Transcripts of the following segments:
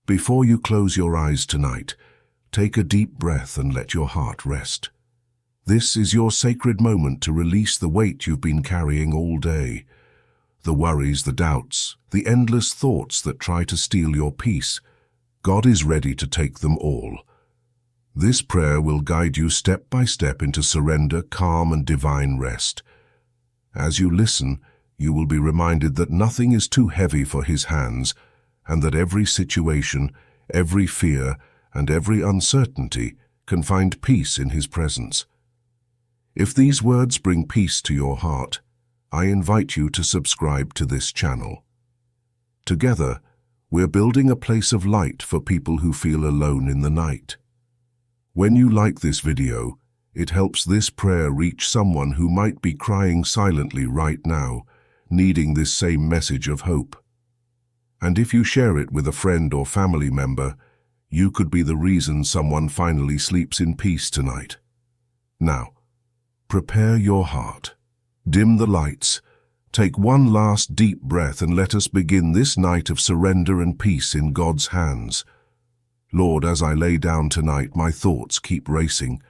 Before you close your eyes tonight, take a deep breath and let your heart rest. This is your sacred moment to release the weight you've been carrying all day. The worries, the doubts, the endless thoughts that try to steal your peace. God is ready to take them all. This prayer will guide you step by step into surrender, calm, and divine rest. As you listen, you will be reminded that nothing is too heavy for His hands, and that every situation, every fear, and every uncertainty can find peace in His presence. If these words bring peace to your heart, I invite you to subscribe to this channel. Together, we're building a place of light for people who feel alone in the night. When you like this video, it helps this prayer reach someone who might be crying silently right now, needing this same message of hope. And if you share it with a friend or family member, you could be the reason someone finally sleeps in peace tonight. Now, prepare your heart. Dim the lights. Take one last deep breath and let us begin this night of surrender and peace in God's hands. Lord, as I lay down tonight, my thoughts keep racing,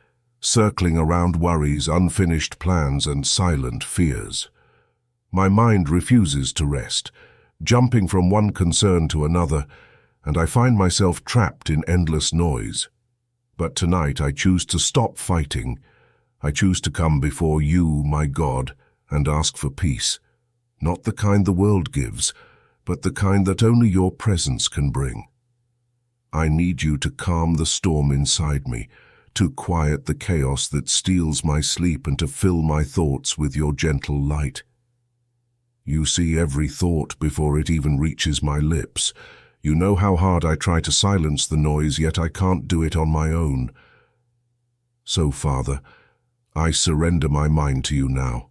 circling around worries, unfinished plans, and silent fears. My mind refuses to rest, jumping from one concern to another, and I find myself trapped in endless noise. But tonight I choose to stop fighting. I choose to come before you, my God, and ask for peace, not the kind the world gives, but the kind that only your presence can bring. I need you to calm the storm inside me, to quiet the chaos that steals my sleep, and to fill my thoughts with your gentle light. You see every thought before it even reaches my lips. You know how hard I try to silence the noise, yet I can't do it on my own. So, Father, I surrender my mind to you now.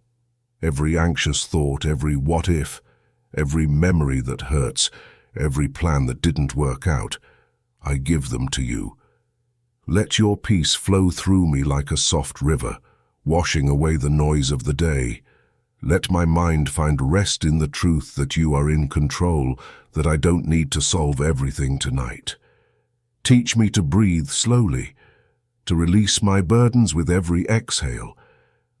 Every anxious thought, every what if, every memory that hurts, every plan that didn't work out, I give them to you. Let your peace flow through me like a soft river, washing away the noise of the day. Let my mind find rest in the truth that you are in control, that I don't need to solve everything tonight. Teach me to breathe slowly, to release my burdens with every exhale,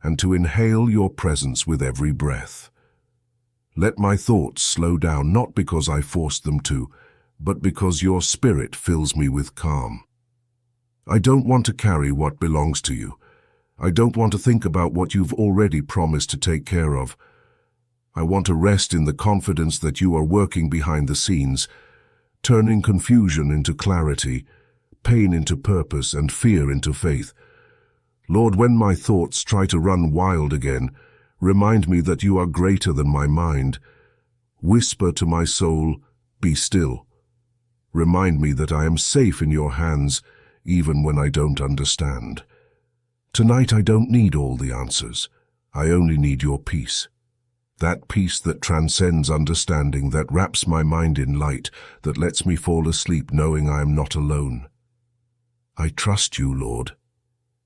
and to inhale your presence with every breath. Let my thoughts slow down, not because I forced them to, but because your Spirit fills me with calm. I don't want to carry what belongs to you. I don't want to think about what you've already promised to take care of. I want to rest in the confidence that you are working behind the scenes, turning confusion into clarity, pain into purpose, and fear into faith. Lord, when my thoughts try to run wild again, remind me that you are greater than my mind. Whisper to my soul, be still. Remind me that I am safe in your hands, even when I don't understand. Tonight I don't need all the answers. I only need your peace. That peace that transcends understanding, that wraps my mind in light, that lets me fall asleep knowing I am not alone. I trust you, Lord.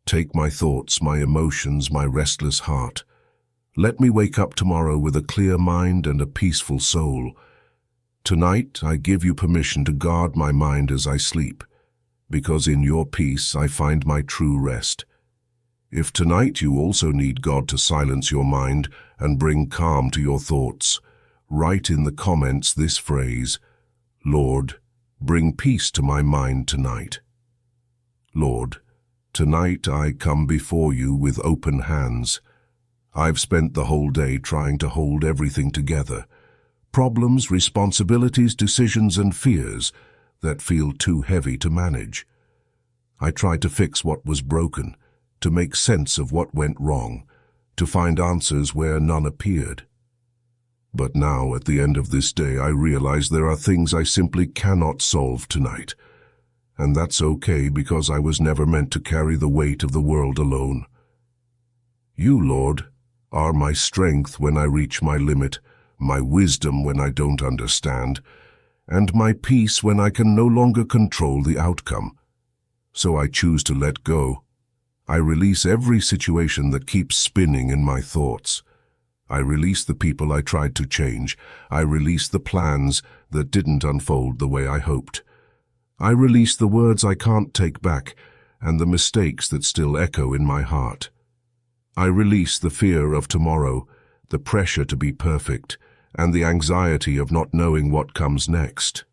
Take my thoughts, my emotions, my restless heart. Let me wake up tomorrow with a clear mind and a peaceful soul. Tonight I give you permission to guard my mind as I sleep, because in your peace I find my true rest. If tonight you also need God to silence your mind and bring calm to your thoughts, write in the comments this phrase, Lord, bring peace to my mind tonight. Lord, tonight I come before you with open hands. I've spent the whole day trying to hold everything together. Problems, responsibilities, decisions, and fears that feel too heavy to manage. I tried to fix what was broken, to make sense of what went wrong, to find answers where none appeared. But now, at the end of this day, I realize there are things I simply cannot solve tonight. And that's okay, because I was never meant to carry the weight of the world alone. You, Lord, are my strength when I reach my limit, my wisdom when I don't understand, and my peace when I can no longer control the outcome. So I choose to let go. I release every situation that keeps spinning in my thoughts. I release the people I tried to change. I release the plans that didn't unfold the way I hoped. I release the words I can't take back and the mistakes that still echo in my heart. I release the fear of tomorrow, the pressure to be perfect, and the anxiety of not knowing what comes next.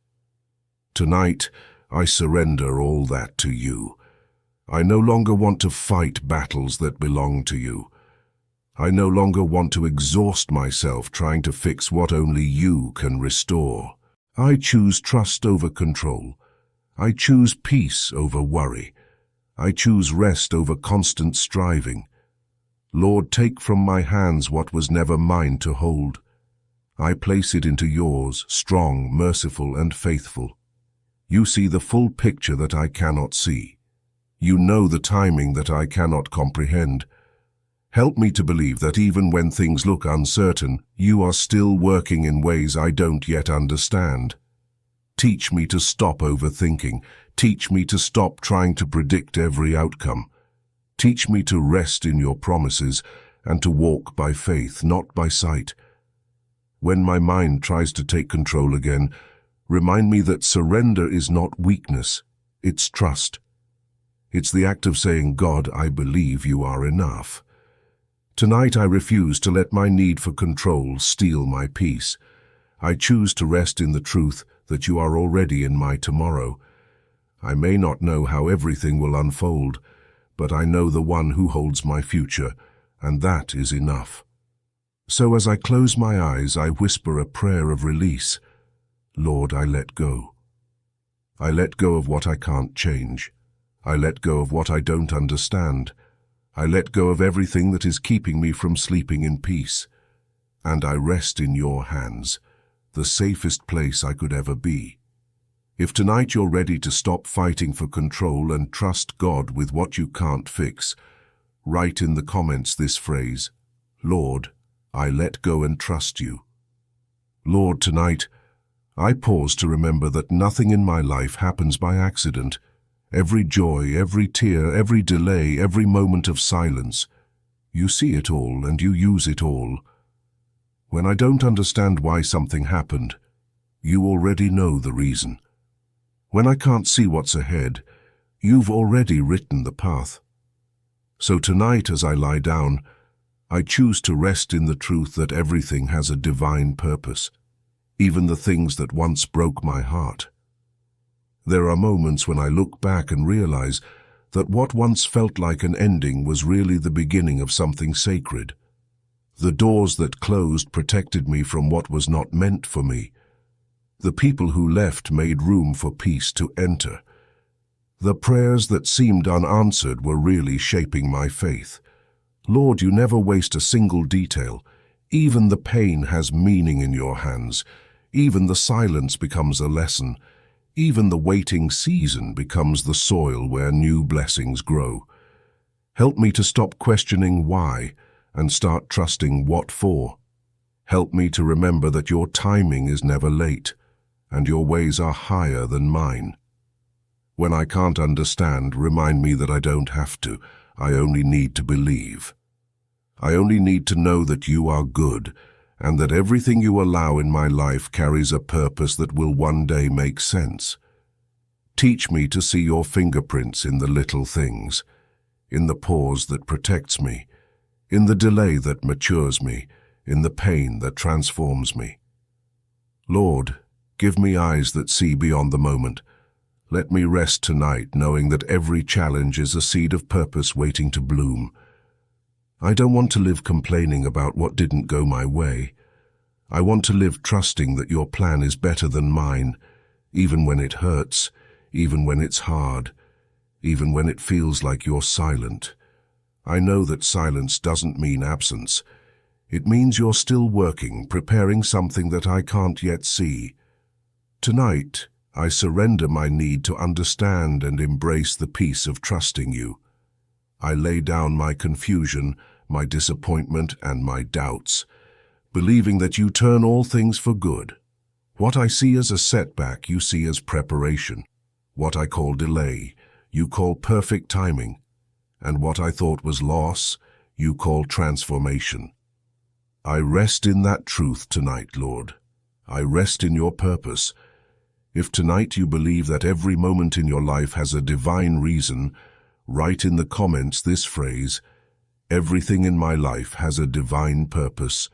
Tonight, I surrender all that to you. I no longer want to fight battles that belong to you. I no longer want to exhaust myself trying to fix what only you can restore. I choose trust over control. I choose peace over worry. I choose rest over constant striving. Lord, take from my hands what was never mine to hold. I place it into yours, strong, merciful, and faithful. You see the full picture that I cannot see. You know the timing that I cannot comprehend. Help me to believe that even when things look uncertain, you are still working in ways I don't yet understand. Teach me to stop overthinking. Teach me to stop trying to predict every outcome. Teach me to rest in your promises and to walk by faith, not by sight. When my mind tries to take control again, remind me that surrender is not weakness, it's trust. It's the act of saying, God, I believe you are enough. Tonight I refuse to let my need for control steal my peace. I choose to rest in the truth that you are already in my tomorrow. I may not know how everything will unfold, but I know the one who holds my future, and that is enough. So as I close my eyes, I whisper a prayer of release. Lord, I let go. I let go of what I can't change. I let go of what I don't understand. I let go of everything that is keeping me from sleeping in peace. And I rest in your hands, the safest place I could ever be. If tonight you're ready to stop fighting for control and trust God with what you can't fix, write in the comments this phrase, Lord, I let go and trust you. Lord, tonight, I pause to remember that nothing in my life happens by accident. Every joy, every tear, every delay, every moment of silence, you see it all and you use it all. When I don't understand why something happened, you already know the reason. When I can't see what's ahead, you've already written the path. So tonight as I lie down, I choose to rest in the truth that everything has a divine purpose, even the things that once broke my heart. There are moments when I look back and realize that what once felt like an ending was really the beginning of something sacred. The doors that closed protected me from what was not meant for me. The people who left made room for peace to enter. The prayers that seemed unanswered were really shaping my faith. Lord, you never waste a single detail. Even the pain has meaning in your hands. Even the silence becomes a lesson. Even the waiting season becomes the soil where new blessings grow. Help me to stop questioning why and start trusting what for. Help me to remember that your timing is never late and your ways are higher than mine. When I can't understand, remind me that I don't have to. I only need to believe. I only need to know that you are good and that everything you allow in my life carries a purpose that will one day make sense. Teach me to see your fingerprints in the little things, in the pause that protects me, in the delay that matures me, in the pain that transforms me. Lord, give me eyes that see beyond the moment. Let me rest tonight knowing that every challenge is a seed of purpose waiting to bloom. I don't want to live complaining about what didn't go my way. I want to live trusting that your plan is better than mine, even when it hurts, even when it's hard, even when it feels like you're silent. I know that silence doesn't mean absence. It means you're still working, preparing something that I can't yet see. Tonight, I surrender my need to understand and embrace the peace of trusting you. I lay down my confusion, my disappointment, and my doubts, believing that you turn all things for good. What I see as a setback, you see as preparation. What I call delay, you call perfect timing. And what I thought was loss, you call transformation. I rest in that truth tonight, Lord. I rest in your purpose. If tonight you believe that every moment in your life has a divine reason, write in the comments this phrase: everything in my life has a divine purpose.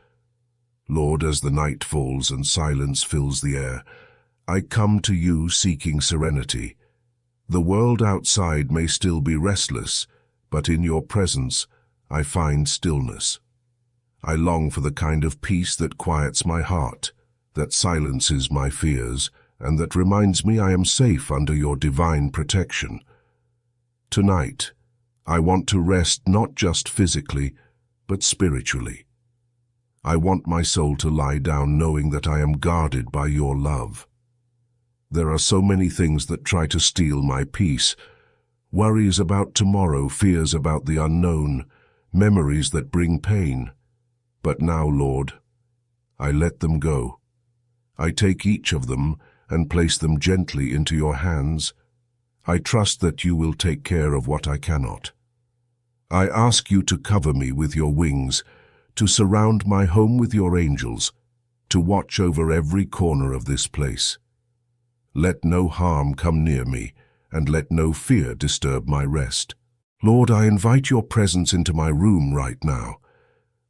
Lord, as the night falls and silence fills the air, I come to you seeking serenity. The world outside may still be restless, but in your presence I find stillness. I long for the kind of peace that quiets my heart, that silences my fears, and that reminds me I am safe under your divine protection. Tonight, I want to rest not just physically, but spiritually. I want my soul to lie down knowing that I am guarded by your love. There are so many things that try to steal my peace: worries about tomorrow, fears about the unknown, memories that bring pain. But now, Lord, I let them go. I take each of them and place them gently into your hands. I trust that you will take care of what I cannot. I ask you to cover me with your wings, to surround my home with your angels, to watch over every corner of this place. Let no harm come near me, and let no fear disturb my rest. Lord, I invite your presence into my room right now.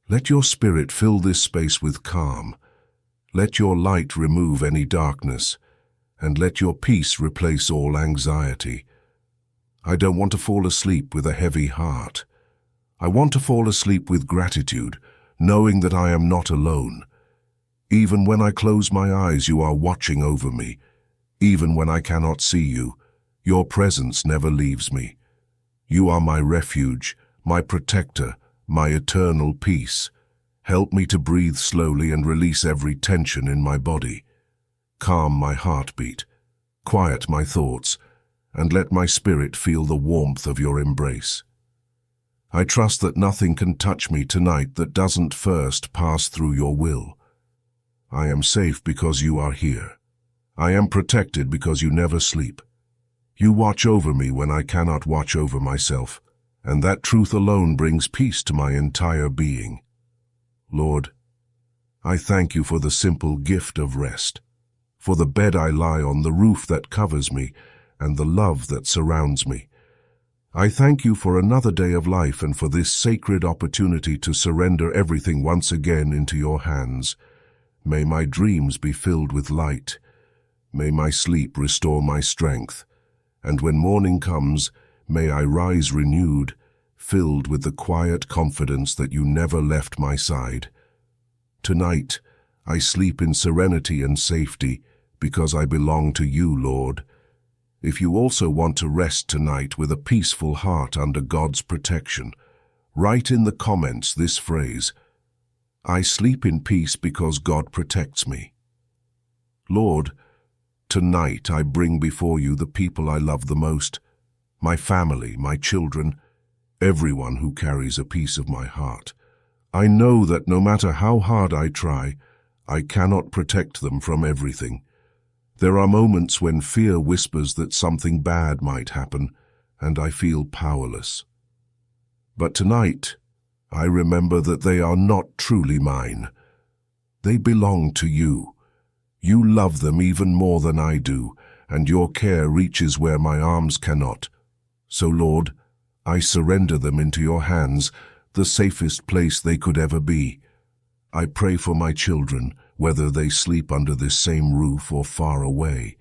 Let your spirit fill this space with calm. Let your light remove any darkness, and let your peace replace all anxiety. I don't want to fall asleep with a heavy heart. I want to fall asleep with gratitude, knowing that I am not alone. Even when I close my eyes, you are watching over me. Even when I cannot see you, your presence never leaves me. You are my refuge, my protector, my eternal peace. Help me to breathe slowly and release every tension in my body. Calm my heartbeat, quiet my thoughts, and let my spirit feel the warmth of your embrace. I trust that nothing can touch me tonight that doesn't first pass through your will. I am safe because you are here. I am protected because you never sleep. You watch over me when I cannot watch over myself, and that truth alone brings peace to my entire being. Lord, I thank you for the simple gift of rest, for the bed I lie on, the roof that covers me, and the love that surrounds me. I thank you for another day of life and for this sacred opportunity to surrender everything once again into your hands. May my dreams be filled with light. May my sleep restore my strength. And when morning comes, may I rise renewed, filled with the quiet confidence that you never left my side. Tonight, I sleep in serenity and safety because I belong to you, Lord. If you also want to rest tonight with a peaceful heart under God's protection, write in the comments this phrase: I sleep in peace because God protects me. Lord, tonight I bring before you the people I love the most, my family, my children, everyone who carries a piece of my heart. I know that no matter how hard I try, I cannot protect them from everything. There are moments when fear whispers that something bad might happen, and I feel powerless. But tonight, I remember that they are not truly mine. They belong to you. You love them even more than I do, and your care reaches where my arms cannot. So, Lord, I surrender them into your hands, the safest place they could ever be. I pray for my children, whether they sleep under this same roof or far away.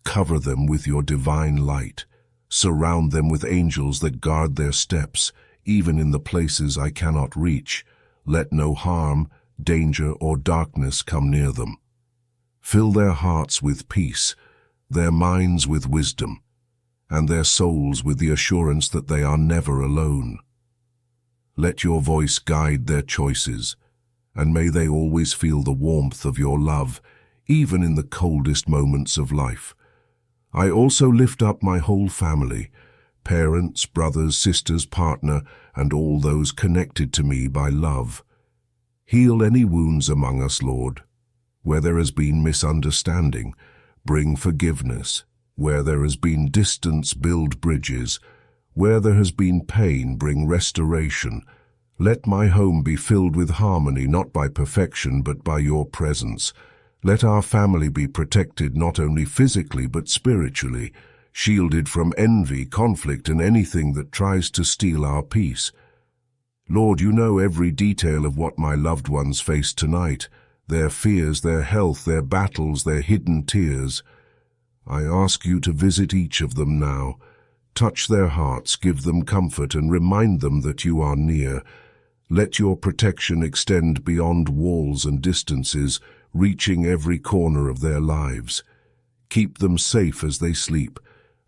Cover them with your divine light. Surround them with angels that guard their steps, even in the places I cannot reach. Let no harm, danger, or darkness come near them. Fill their hearts with peace, their minds with wisdom, and their souls with the assurance that they are never alone. Let your voice guide their choices, and may they always feel the warmth of your love, even in the coldest moments of life. I also lift up my whole family, parents, brothers, sisters, partner, and all those connected to me by love. Heal any wounds among us, Lord. Where there has been misunderstanding, bring forgiveness. Where there has been distance, build bridges. Where there has been pain, bring restoration. Let my home be filled with harmony, not by perfection, but by your presence. Let our family be protected not only physically but spiritually, shielded from envy, conflict, and anything that tries to steal our peace. Lord, you know every detail of what my loved ones face tonight, their fears, their health, their battles, their hidden tears. I ask you to visit each of them now. Touch their hearts, give them comfort, and remind them that you are near. Let your protection extend beyond walls and distances, reaching every corner of their lives. Keep them safe as they sleep,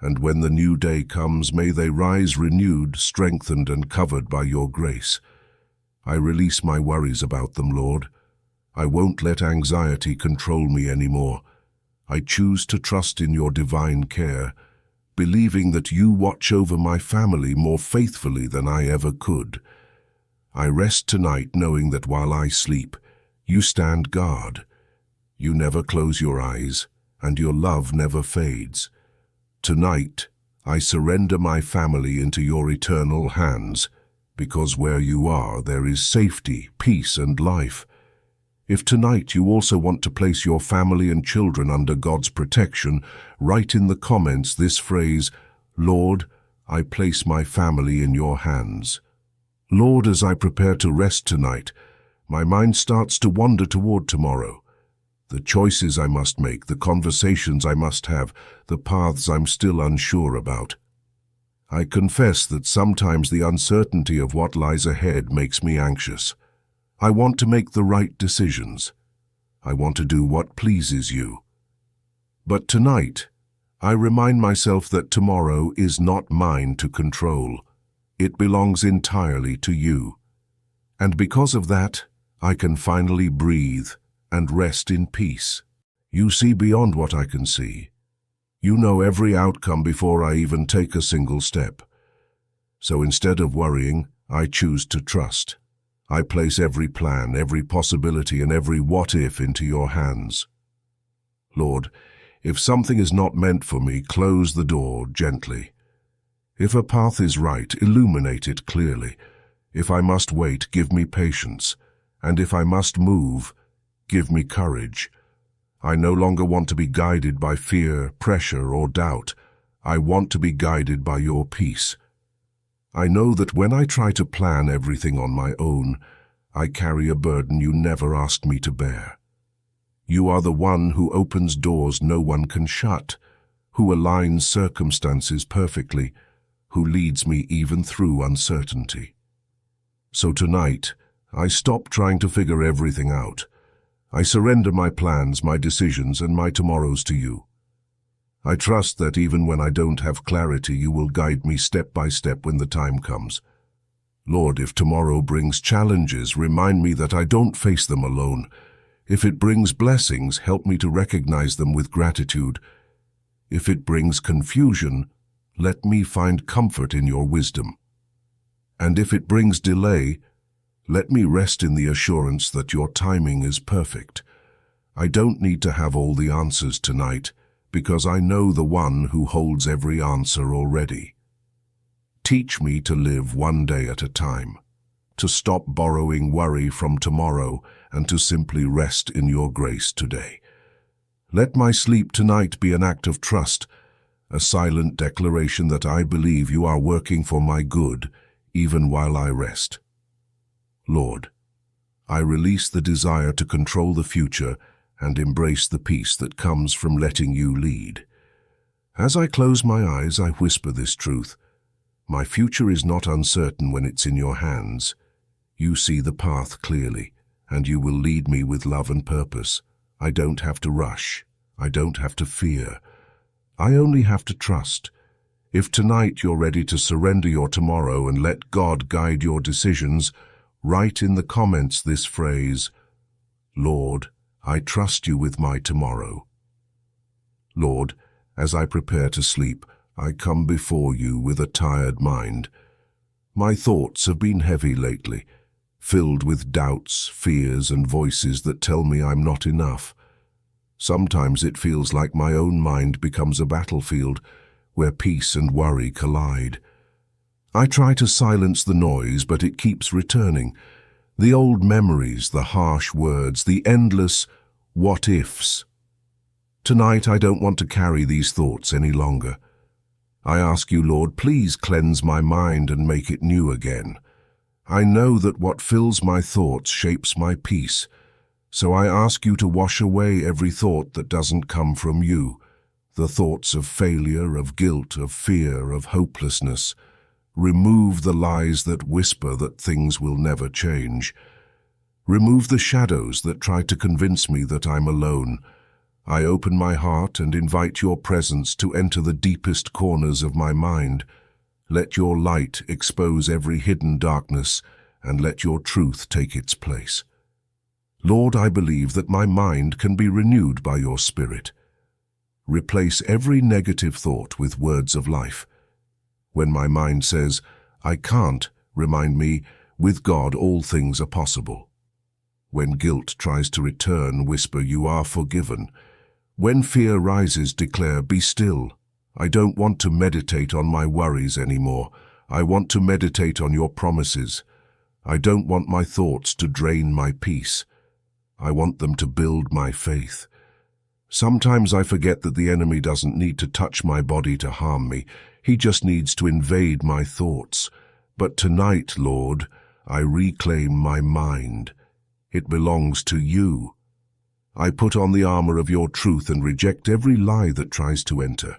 and when the new day comes, may they rise renewed, strengthened, and covered by your grace. I release my worries about them, Lord. I won't let anxiety control me anymore. I choose to trust in your divine care, believing that you watch over my family more faithfully than I ever could. I rest tonight knowing that while I sleep, you stand guard. You never close your eyes, and your love never fades. Tonight, I surrender my family into your eternal hands, because where you are, there is safety, peace, and life. If tonight you also want to place your family and children under God's protection, write in the comments this phrase, Lord, I place my family in your hands. Lord, as I prepare to rest tonight, my mind starts to wander toward tomorrow. The choices I must make, the conversations I must have, the paths I'm still unsure about. I confess that sometimes the uncertainty of what lies ahead makes me anxious. I want to make the right decisions. I want to do what pleases you. But tonight, I remind myself that tomorrow is not mine to control. It belongs entirely to you. And because of that, I can finally breathe and rest in peace. You see beyond what I can see. You know every outcome before I even take a single step. So instead of worrying, I choose to trust. I place every plan, every possibility, and every what-if into your hands. Lord, if something is not meant for me, close the door gently. If a path is right, illuminate it clearly. If I must wait, give me patience. And if I must move, give me courage. I no longer want to be guided by fear, pressure, or doubt. I want to be guided by your peace. I know that when I try to plan everything on my own, I carry a burden you never asked me to bear. You are the one who opens doors no one can shut, who aligns circumstances perfectly, who leads me even through uncertainty. So tonight, I stop trying to figure everything out. I surrender my plans, my decisions, and my tomorrows to you. I trust that even when I don't have clarity, you will guide me step by step when the time comes. Lord, if tomorrow brings challenges, remind me that I don't face them alone. If it brings blessings, help me to recognize them with gratitude. If it brings confusion, let me find comfort in your wisdom. And if it brings delay, let me rest in the assurance that your timing is perfect. I don't need to have all the answers tonight, because I know the one who holds every answer already. Teach me to live one day at a time, to stop borrowing worry from tomorrow and to simply rest in your grace today. Let my sleep tonight be an act of trust, a silent declaration that I believe you are working for my good, even while I rest. Lord, I release the desire to control the future and embrace the peace that comes from letting you lead. As I close my eyes, I whisper this truth. My future is not uncertain when it's in your hands. You see the path clearly, and you will lead me with love and purpose. I don't have to rush. I don't have to fear. I only have to trust. If tonight you're ready to surrender your tomorrow and let God guide your decisions, write in the comments this phrase, Lord, I trust you with my tomorrow. Lord, as I prepare to sleep, I come before you with a tired mind. My thoughts have been heavy lately, filled with doubts, fears, and voices that tell me I'm not enough. Sometimes it feels like my own mind becomes a battlefield where peace and worry collide. I try to silence the noise, but it keeps returning. The old memories, the harsh words, the endless, what ifs. Tonight I don't want to carry these thoughts any longer. I ask you, Lord, please cleanse my mind and make it new again. I know that what fills my thoughts shapes my peace, so I ask you to wash away every thought that doesn't come from you, the thoughts of failure, of guilt, of fear, of hopelessness. Remove the lies that whisper that things will never change. Remove the shadows that try to convince me that I'm alone. I open my heart and invite your presence to enter the deepest corners of my mind. Let your light expose every hidden darkness, and let your truth take its place. Lord, I believe that my mind can be renewed by your Spirit. Replace every negative thought with words of life. When my mind says, I can't, remind me, with God all things are possible. When guilt tries to return, whisper, you are forgiven. When fear rises, declare, be still. I don't want to meditate on my worries anymore. I want to meditate on your promises. I don't want my thoughts to drain my peace. I want them to build my faith. Sometimes I forget that the enemy doesn't need to touch my body to harm me. He just needs to invade my thoughts. But tonight, Lord, I reclaim my mind. It belongs to you. I put on the armor of your truth and reject every lie that tries to enter.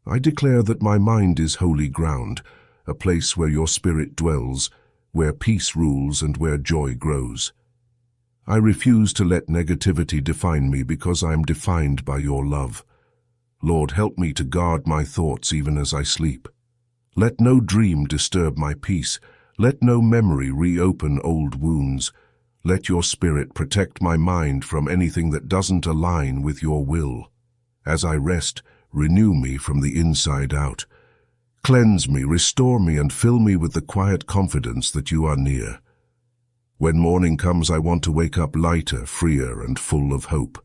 I declare that my mind is holy ground, a place where your Spirit dwells, where peace rules and where joy grows. I refuse to let negativity define me because I am defined by your love. Lord, help me to guard my thoughts even as I sleep. Let no dream disturb my peace. Let no memory reopen old wounds. Let your Spirit protect my mind from anything that doesn't align with your will. As I rest, renew me from the inside out. Cleanse me, restore me, and fill me with the quiet confidence that you are near. When morning comes, I want to wake up lighter, freer, and full of hope.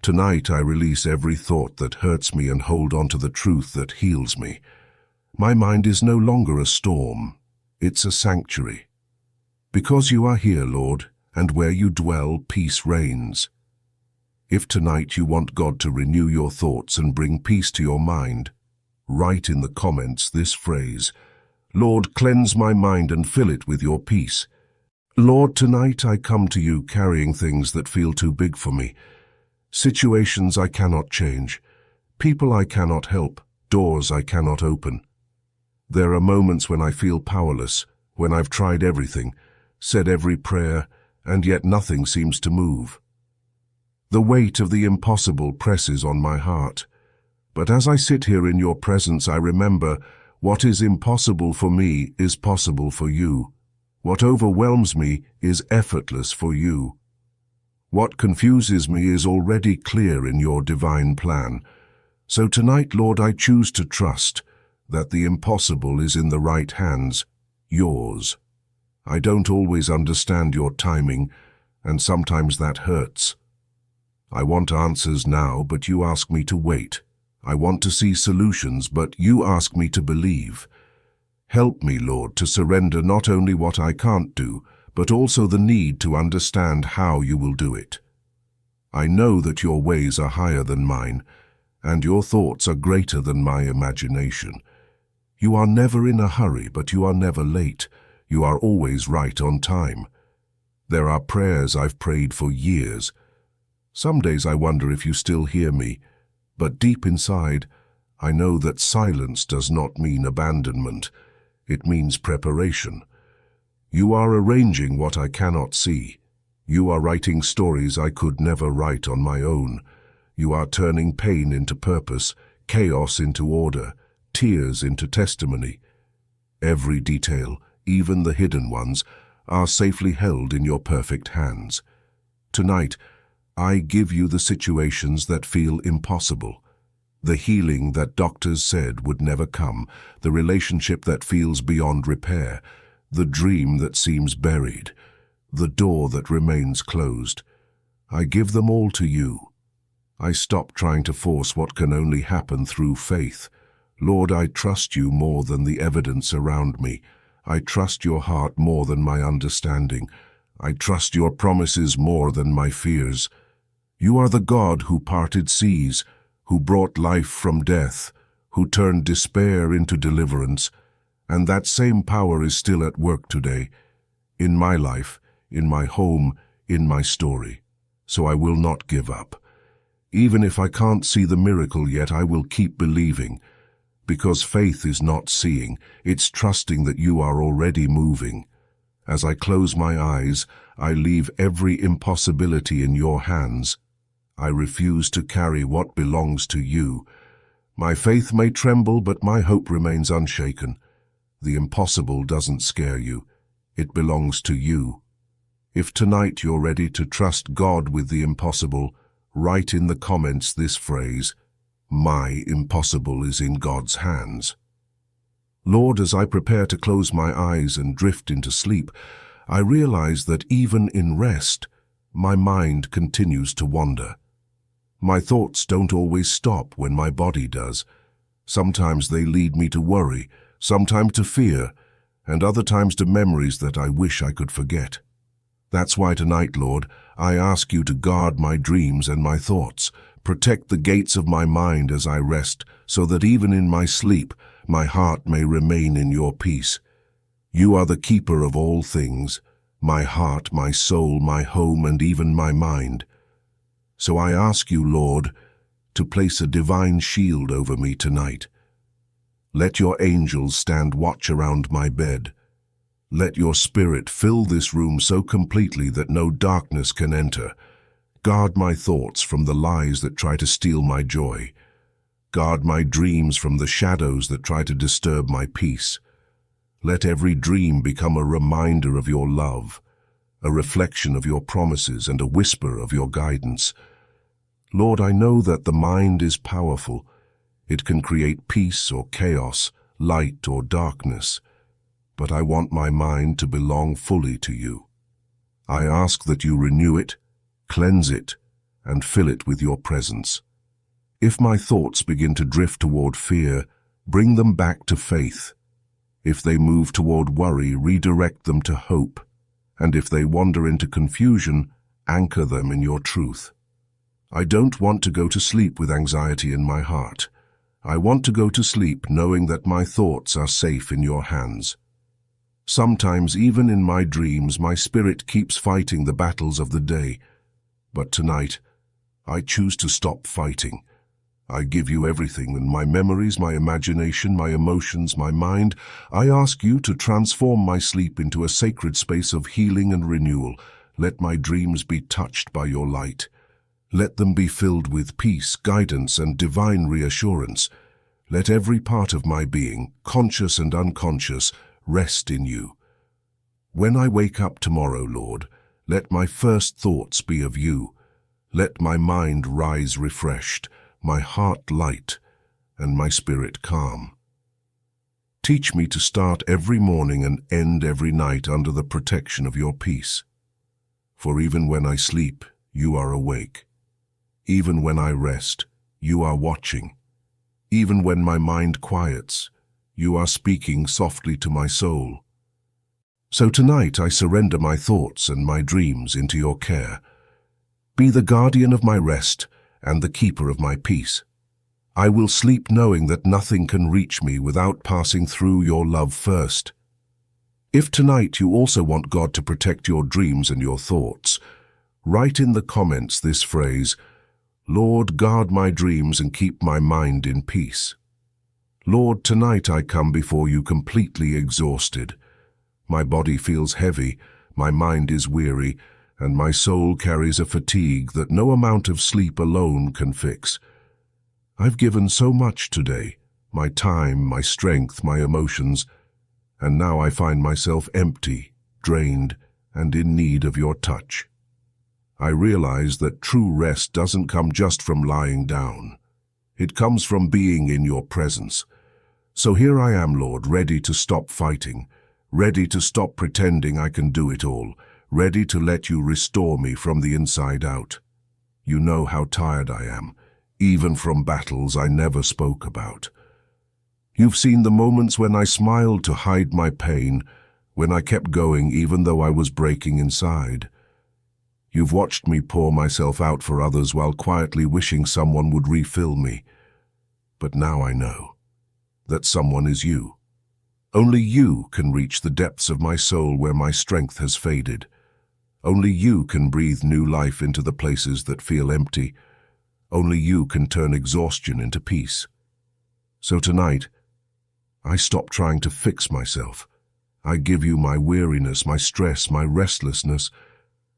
Tonight I release every thought that hurts me and hold on to the truth that heals me. My mind is no longer a storm. It's a sanctuary. Because you are here, Lord, and where you dwell, peace reigns. If tonight you want God to renew your thoughts and bring peace to your mind, write in the comments this phrase, Lord, cleanse my mind and fill it with your peace. Lord, tonight I come to you carrying things that feel too big for me, situations I cannot change, people I cannot help, doors I cannot open. There are moments when I feel powerless, when I've tried everything, said every prayer, and yet nothing seems to move. The weight of the impossible presses on my heart. But as I sit here in your presence, I remember what is impossible for me is possible for you. What overwhelms me is effortless for you. What confuses me is already clear in your divine plan. So tonight, Lord, I choose to trust that the impossible is in the right hands, yours. I don't always understand your timing, and sometimes that hurts. I want answers now, but you ask me to wait. I want to see solutions, but you ask me to believe. Help me, Lord, to surrender not only what I can't do, but also the need to understand how you will do it. I know that your ways are higher than mine, and your thoughts are greater than my imagination. You are never in a hurry, but you are never late. You are always right on time. There are prayers I've prayed for years. Some days I wonder if you still hear me, but deep inside, I know that silence does not mean abandonment. It means preparation. You are arranging what I cannot see. You are writing stories I could never write on my own. You are turning pain into purpose, chaos into order, tears into testimony. Every detail, even the hidden ones, are safely held in your perfect hands. Tonight, I give you the situations that feel impossible, the healing that doctors said would never come, the relationship that feels beyond repair, the dream that seems buried, the door that remains closed. I give them all to you. I stop trying to force what can only happen through faith. Lord, I trust you more than the evidence around me. I trust your heart more than my understanding. I trust your promises more than my fears. You are the God who parted seas, who brought life from death, who turned despair into deliverance, and that same power is still at work today, in my life, in my home, in my story. So I will not give up. Even if I can't see the miracle yet, I will keep believing, because faith is not seeing, it's trusting that you are already moving. As I close my eyes, I leave every impossibility in your hands. I refuse to carry what belongs to you. My faith may tremble, but my hope remains unshaken. The impossible doesn't scare you. It belongs to you. If tonight you're ready to trust God with the impossible, write in the comments this phrase: "My impossible is in God's hands." Lord, as I prepare to close my eyes and drift into sleep, I realize that even in rest, my mind continues to wander. My thoughts don't always stop when my body does. Sometimes they lead me to worry, sometimes to fear, and other times to memories that I wish I could forget. That's why tonight, Lord, I ask you to guard my dreams and my thoughts, protect the gates of my mind as I rest, so that even in my sleep, my heart may remain in your peace. You are the keeper of all things, my heart, my soul, my home, and even my mind. So I ask you, Lord, to place a divine shield over me tonight. Let your angels stand watch around my bed. Let your spirit fill this room so completely that no darkness can enter. Guard my thoughts from the lies that try to steal my joy. Guard my dreams from the shadows that try to disturb my peace. Let every dream become a reminder of your love, a reflection of your promises, and a whisper of your guidance. Lord, I know that the mind is powerful. It can create peace or chaos, light or darkness. But I want my mind to belong fully to you. I ask that you renew it, cleanse it, and fill it with your presence. If my thoughts begin to drift toward fear, bring them back to faith. If they move toward worry, redirect them to hope. And if they wander into confusion, anchor them in your truth. I don't want to go to sleep with anxiety in my heart. I want to go to sleep knowing that my thoughts are safe in your hands. Sometimes, even in my dreams, my spirit keeps fighting the battles of the day. But tonight, I choose to stop fighting. I give you everything, and my memories, my imagination, my emotions, my mind. I ask you to transform my sleep into a sacred space of healing and renewal. Let my dreams be touched by your light. Let them be filled with peace, guidance, and divine reassurance. Let every part of my being, conscious and unconscious, rest in you. When I wake up tomorrow, Lord, let my first thoughts be of you. Let my mind rise refreshed, my heart light, and my spirit calm. Teach me to start every morning and end every night under the protection of your peace. For even when I sleep, you are awake. Even when I rest, you are watching. Even when my mind quiets, you are speaking softly to my soul. So tonight I surrender my thoughts and my dreams into your care. Be the guardian of my rest and the keeper of my peace. I will sleep knowing that nothing can reach me without passing through your love first. If tonight you also want God to protect your dreams and your thoughts, write in the comments this phrase: Lord, guard my dreams and keep my mind in peace. Lord, tonight I come before you completely exhausted. My body feels heavy, my mind is weary, and my soul carries a fatigue that no amount of sleep alone can fix. I've given so much today, my time, my strength, my emotions, and now I find myself empty, drained, and in need of your touch. I realize that true rest doesn't come just from lying down. It comes from being in your presence. So here I am, Lord, ready to stop fighting, ready to stop pretending I can do it all, ready to let you restore me from the inside out. You know how tired I am, even from battles I never spoke about. You've seen the moments when I smiled to hide my pain, when I kept going even though I was breaking inside. You've watched me pour myself out for others while quietly wishing someone would refill me. But now I know that someone is you. Only you can reach the depths of my soul where my strength has faded. Only you can breathe new life into the places that feel empty. Only you can turn exhaustion into peace. So tonight, I stop trying to fix myself. I give you my weariness, my stress, my restlessness.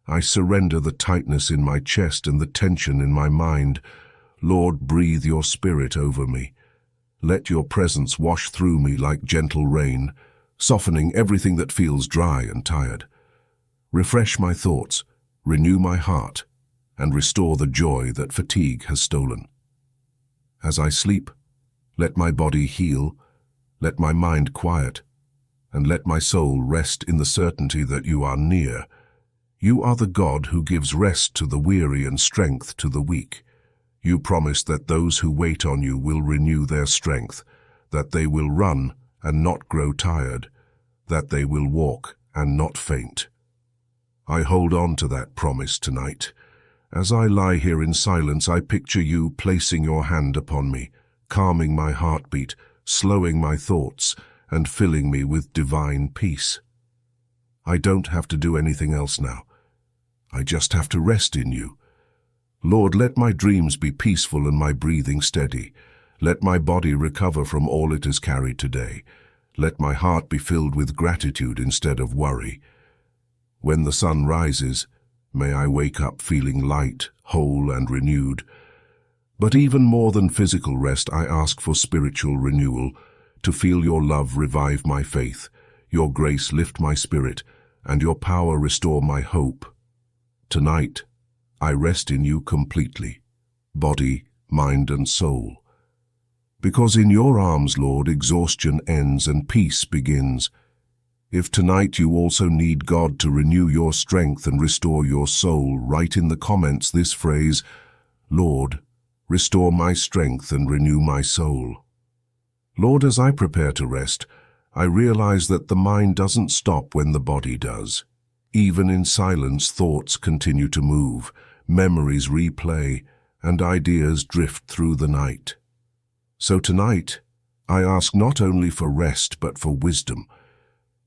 I surrender the tightness in my chest and the tension in my mind. Lord, breathe your spirit over me. Let your presence wash through me like gentle rain, softening everything that feels dry and tired. Refresh my thoughts, renew my heart, and restore the joy that fatigue has stolen. As I sleep, let my body heal, let my mind quiet, and let my soul rest in the certainty that you are near. You are the God who gives rest to the weary and strength to the weak. You promise that those who wait on you will renew their strength, that they will run and not grow tired, that they will walk and not faint. I hold on to that promise tonight. As I lie here in silence, I picture you placing your hand upon me, calming my heartbeat, slowing my thoughts, and filling me with divine peace. I don't have to do anything else now. I just have to rest in you. Lord, let my dreams be peaceful and my breathing steady. Let my body recover from all it has carried today. Let my heart be filled with gratitude instead of worry. When the sun rises, may I wake up feeling light, whole, and renewed. But even more than physical rest, I ask for spiritual renewal, to feel your love revive my faith, your grace lift my spirit, and your power restore my hope. Tonight, I rest in you completely, body, mind, and soul. Because in your arms, Lord, exhaustion ends and peace begins. If tonight you also need God to renew your strength and restore your soul, write in the comments this phrase, Lord, restore my strength and renew my soul. Lord, as I prepare to rest, I realize that the mind doesn't stop when the body does. Even in silence, thoughts continue to move, memories replay, and ideas drift through the night. So tonight, I ask not only for rest but for wisdom,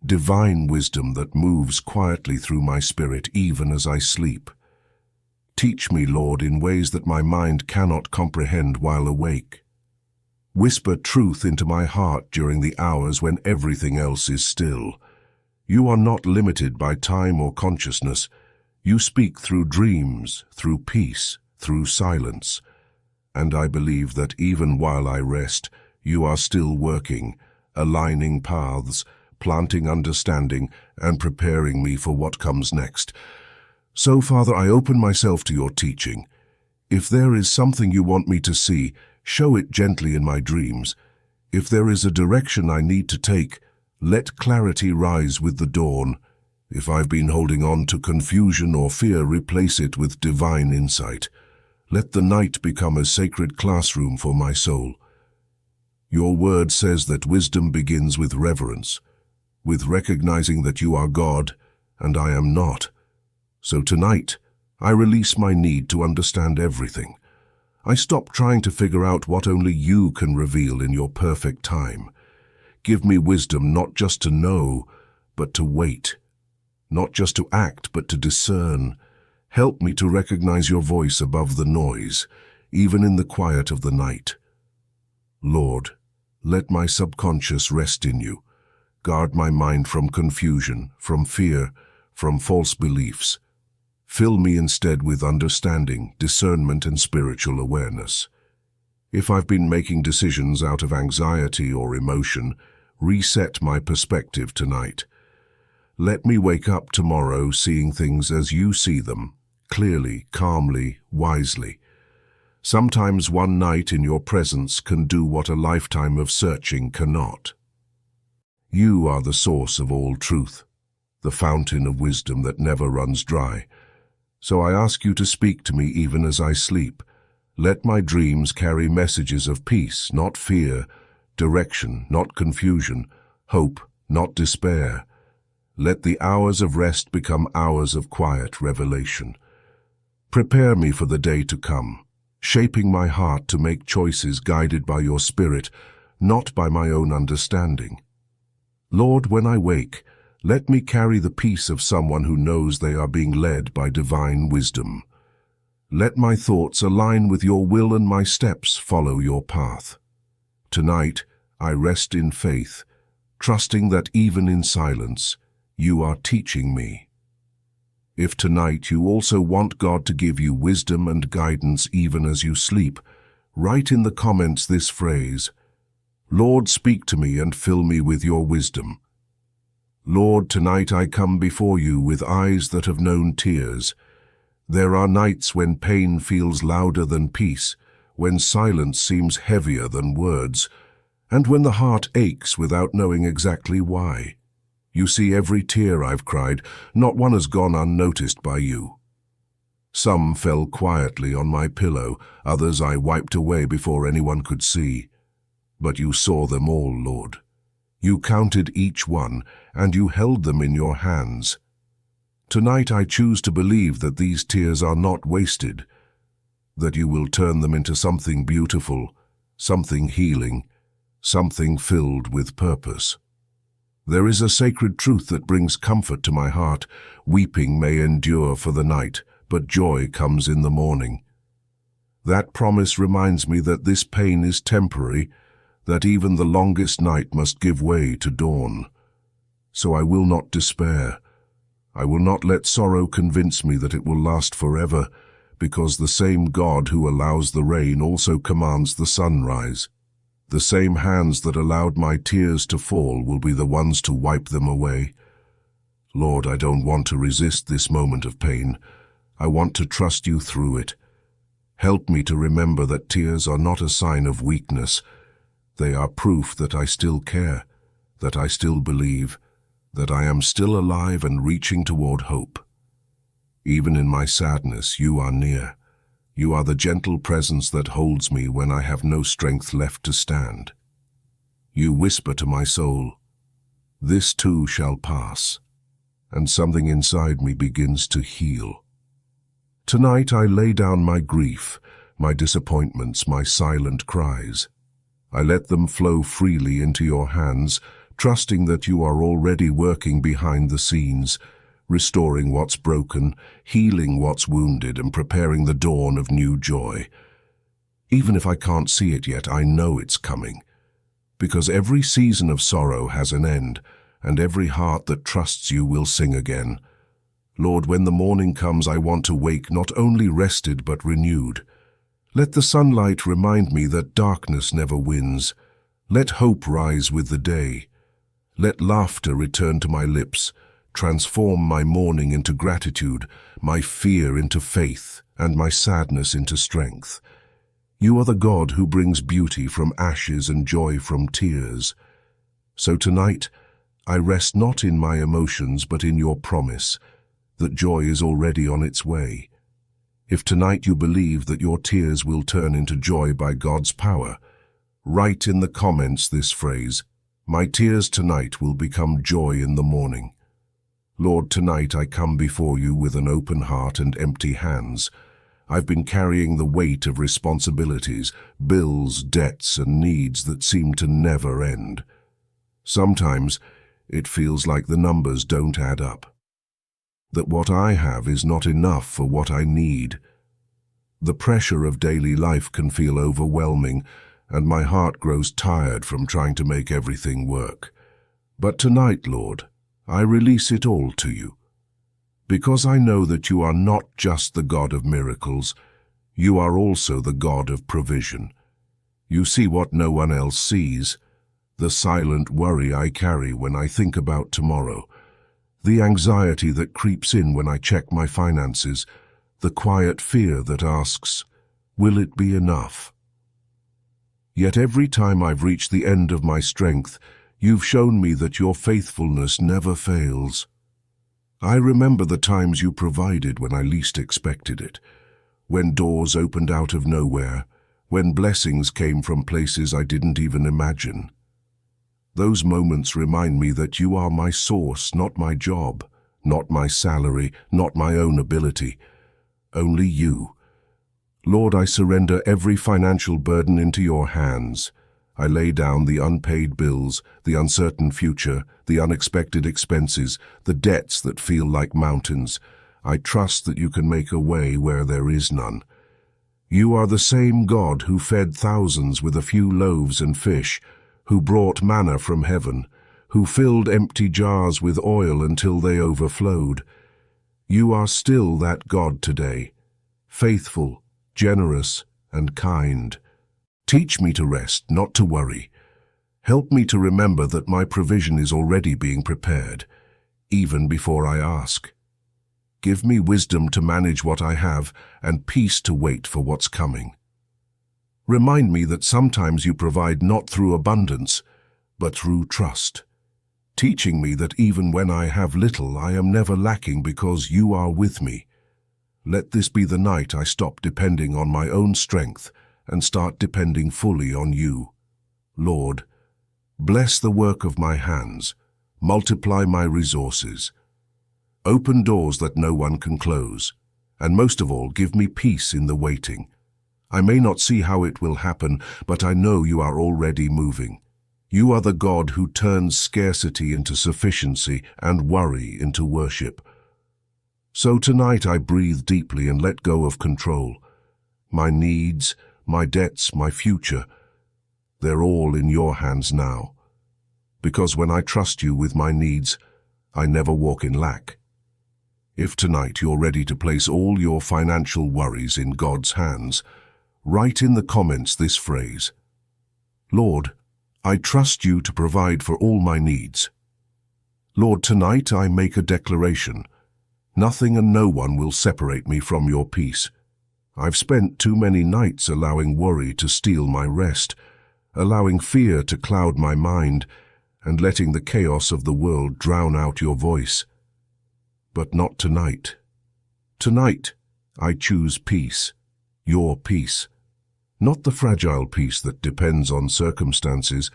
divine wisdom that moves quietly through my spirit even as I sleep. Teach me, Lord, in ways that my mind cannot comprehend while awake. Whisper truth into my heart during the hours when everything else is still. You are not limited by time or consciousness. You speak through dreams, through peace, through silence. And I believe that even while I rest, you are still working, aligning paths, planting understanding, and preparing me for what comes next. So, Father, I open myself to your teaching. If there is something you want me to see, show it gently in my dreams. If there is a direction I need to take, let clarity rise with the dawn. If I've been holding on to confusion or fear, replace it with divine insight. Let the night become a sacred classroom for my soul. Your word says that wisdom begins with reverence, with recognizing that you are God and I am not. So tonight, I release my need to understand everything. I stop trying to figure out what only you can reveal in your perfect time. Give me wisdom not just to know, but to wait. Not just to act, but to discern. Help me to recognize your voice above the noise, even in the quiet of the night. Lord, let my subconscious rest in you. Guard my mind from confusion, from fear, from false beliefs. Fill me instead with understanding, discernment, and spiritual awareness. If I've been making decisions out of anxiety or emotion, reset my perspective tonight. Let me wake up tomorrow seeing things as you see them, clearly, calmly, wisely. Sometimes one night in your presence can do what a lifetime of searching cannot. You are the source of all truth, the fountain of wisdom that never runs dry. So I ask you to speak to me even as I sleep. Let my dreams carry messages of peace, not fear, direction, not confusion, hope, not despair. Let the hours of rest become hours of quiet revelation. Prepare me for the day to come, shaping my heart to make choices guided by your Spirit, not by my own understanding. Lord, when I wake, let me carry the peace of someone who knows they are being led by divine wisdom. Let my thoughts align with your will and my steps follow your path. Tonight, I rest in faith, trusting that even in silence, you are teaching me. If tonight you also want God to give you wisdom and guidance even as you sleep, write in the comments this phrase, Lord, speak to me and fill me with your wisdom. Lord, tonight I come before you with eyes that have known tears. There are nights when pain feels louder than peace, when silence seems heavier than words, and when the heart aches without knowing exactly why. You see every tear I've cried, not one has gone unnoticed by you. Some fell quietly on my pillow, others I wiped away before anyone could see. But you saw them all, Lord. You counted each one, and you held them in your hands. Tonight I choose to believe that these tears are not wasted, that you will turn them into something beautiful, something healing, something filled with purpose. There is a sacred truth that brings comfort to my heart. Weeping may endure for the night, but joy comes in the morning. That promise reminds me that this pain is temporary, that even the longest night must give way to dawn. So I will not despair. I will not let sorrow convince me that it will last forever, because the same God who allows the rain also commands the sunrise. The same hands that allowed my tears to fall will be the ones to wipe them away. Lord, I don't want to resist this moment of pain. I want to trust you through it. Help me to remember that tears are not a sign of weakness. They are proof that I still care, that I still believe, that I am still alive and reaching toward hope. Even in my sadness, you are near. You are the gentle presence that holds me when I have no strength left to stand. You whisper to my soul, "This too shall pass," and something inside me begins to heal. Tonight I lay down my grief, my disappointments, my silent cries. I let them flow freely into your hands, trusting that you are already working behind the scenes, restoring what's broken, healing what's wounded, and preparing the dawn of new joy. Even if I can't see it yet, I know it's coming, because every season of sorrow has an end, and every heart that trusts you will sing again. Lord, when the morning comes, I want to wake not only rested but renewed. Let the sunlight remind me that darkness never wins. Let hope rise with the day. Let laughter return to my lips, transform my mourning into gratitude, my fear into faith, and my sadness into strength. You are the God who brings beauty from ashes and joy from tears. So tonight, I rest not in my emotions but in your promise, that joy is already on its way. If tonight you believe that your tears will turn into joy by God's power, write in the comments this phrase, "My tears tonight will become joy in the morning." Lord, tonight I come before you with an open heart and empty hands. I've been carrying the weight of responsibilities, bills, debts, and needs that seem to never end. Sometimes it feels like the numbers don't add up, that what I have is not enough for what I need. The pressure of daily life can feel overwhelming, and my heart grows tired from trying to make everything work. But tonight, Lord, I release it all to you, because I know that you are not just the God of miracles, you are also the God of provision. You see what no one else sees, the silent worry I carry when I think about tomorrow, the anxiety that creeps in when I check my finances, the quiet fear that asks, will it be enough? Yet every time I've reached the end of my strength, you've shown me that your faithfulness never fails. I remember the times you provided when I least expected it, when doors opened out of nowhere, when blessings came from places I didn't even imagine. Those moments remind me that you are my source, not my job, not my salary, not my own ability. only you. Lord, I surrender every financial burden into your hands. I lay down the unpaid bills, the uncertain future, the unexpected expenses, the debts that feel like mountains. I trust that you can make a way where there is none. You are the same God who fed thousands with a few loaves and fish, who brought manna from heaven, who filled empty jars with oil until they overflowed. You are still that God today, faithful, generous, and kind. Teach me to rest, not to worry. Help me to remember that my provision is already being prepared, even before I ask. Give me wisdom to manage what I have and peace to wait for what's coming. Remind me that sometimes you provide not through abundance, but through trust, teaching me that even when I have little, I am never lacking because you are with me. Let this be the night I stop depending on my own strength and start depending fully on you. Lord, bless the work of my hands, multiply my resources. Open doors that no one can close, and most of all, give me peace in the waiting. I may not see how it will happen, but I know you are already moving. You are the God who turns scarcity into sufficiency and worry into worship. So tonight I breathe deeply and let go of control. My needs, my debts, my future, they're all in your hands now. Because when I trust you with my needs, I never walk in lack. If tonight you're ready to place all your financial worries in God's hands, write in the comments this phrase: Lord, I trust you to provide for all my needs. Lord, tonight I make a declaration. Nothing and no one will separate me from your peace. I've spent too many nights allowing worry to steal my rest, allowing fear to cloud my mind, and letting the chaos of the world drown out your voice. But not tonight. Tonight, I choose peace, your peace. Not the fragile peace that depends on circumstances,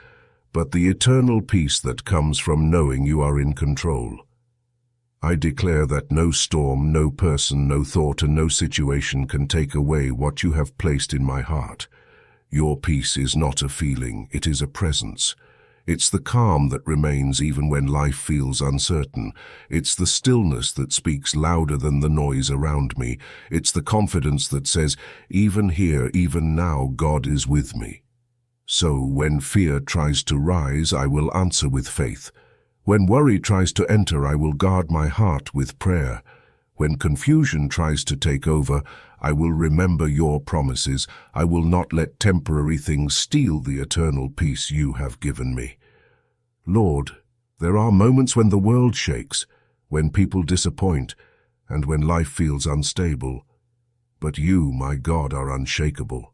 but the eternal peace that comes from knowing you are in control. I declare that no storm, no person, no thought, and no situation can take away what you have placed in my heart. Your peace is not a feeling, it is a presence. It's the calm that remains even when life feels uncertain. It's the stillness that speaks louder than the noise around me. It's the confidence that says, even here, even now, God is with me. So when fear tries to rise, I will answer with faith. When worry tries to enter, I will guard my heart with prayer. When confusion tries to take over, I will remember your promises. I will not let temporary things steal the eternal peace you have given me. Lord, there are moments when the world shakes, when people disappoint, and when life feels unstable. But you, my God, are unshakable.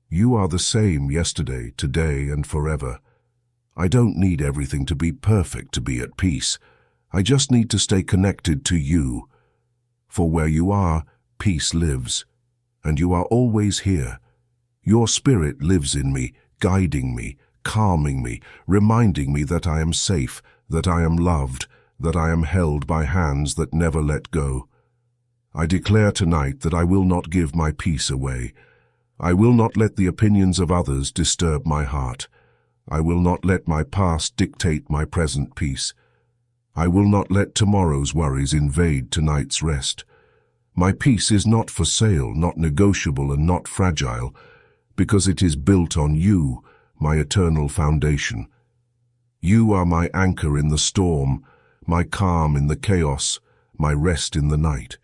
You are the same yesterday, today, and forever. I don't need everything to be perfect to be at peace. I just need to stay connected to you. For where you are, peace lives, and you are always here. Your spirit lives in me, guiding me, calming me, reminding me that I am safe, that I am loved, that I am held by hands that never let go. I declare tonight that I will not give my peace away. I will not let the opinions of others disturb my heart. I will not let my past dictate my present peace. I will not let tomorrow's worries invade tonight's rest. My peace is not for sale, not negotiable, and not fragile, because it is built on you, my eternal foundation. You are my anchor in the storm, my calm in the chaos, my rest in the night.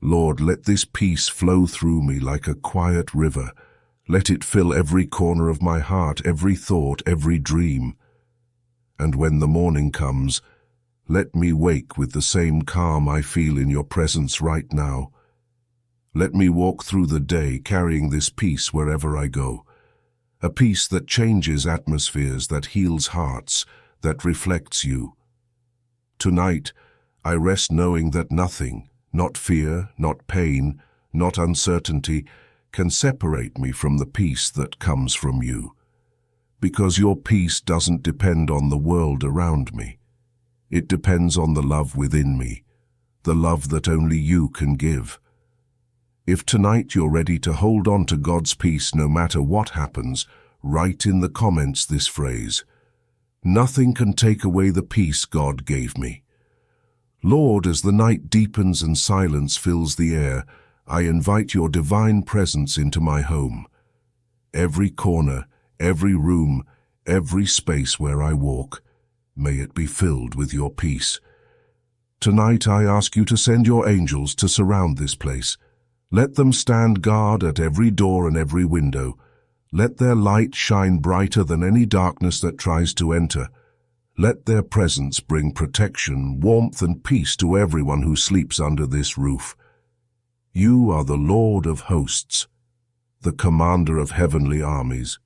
Lord, let this peace flow through me like a quiet river. Let it fill every corner of my heart, every thought, every dream. And when the morning comes, let me wake with the same calm I feel in your presence right now. Let me walk through the day carrying this peace wherever I go. A peace that changes atmospheres, that heals hearts, that reflects you. Tonight, I rest knowing that nothing, not fear, not pain, not uncertainty, can separate me from the peace that comes from you. Because your peace doesn't depend on the world around me. It depends on the love within me, the love that only you can give. If tonight you're ready to hold on to God's peace no matter what happens, write in the comments this phrase: "Nothing can take away the peace God gave me." Lord, as the night deepens and silence fills the air, I invite your divine presence into my home. Every corner, every room, every space where I walk, may it be filled with your peace. Tonight I ask you to send your angels to surround this place. Let them stand guard at every door and every window. Let their light shine brighter than any darkness that tries to enter. Let their presence bring protection, warmth, and peace to everyone who sleeps under this roof. You are the Lord of hosts, the commander of heavenly armies.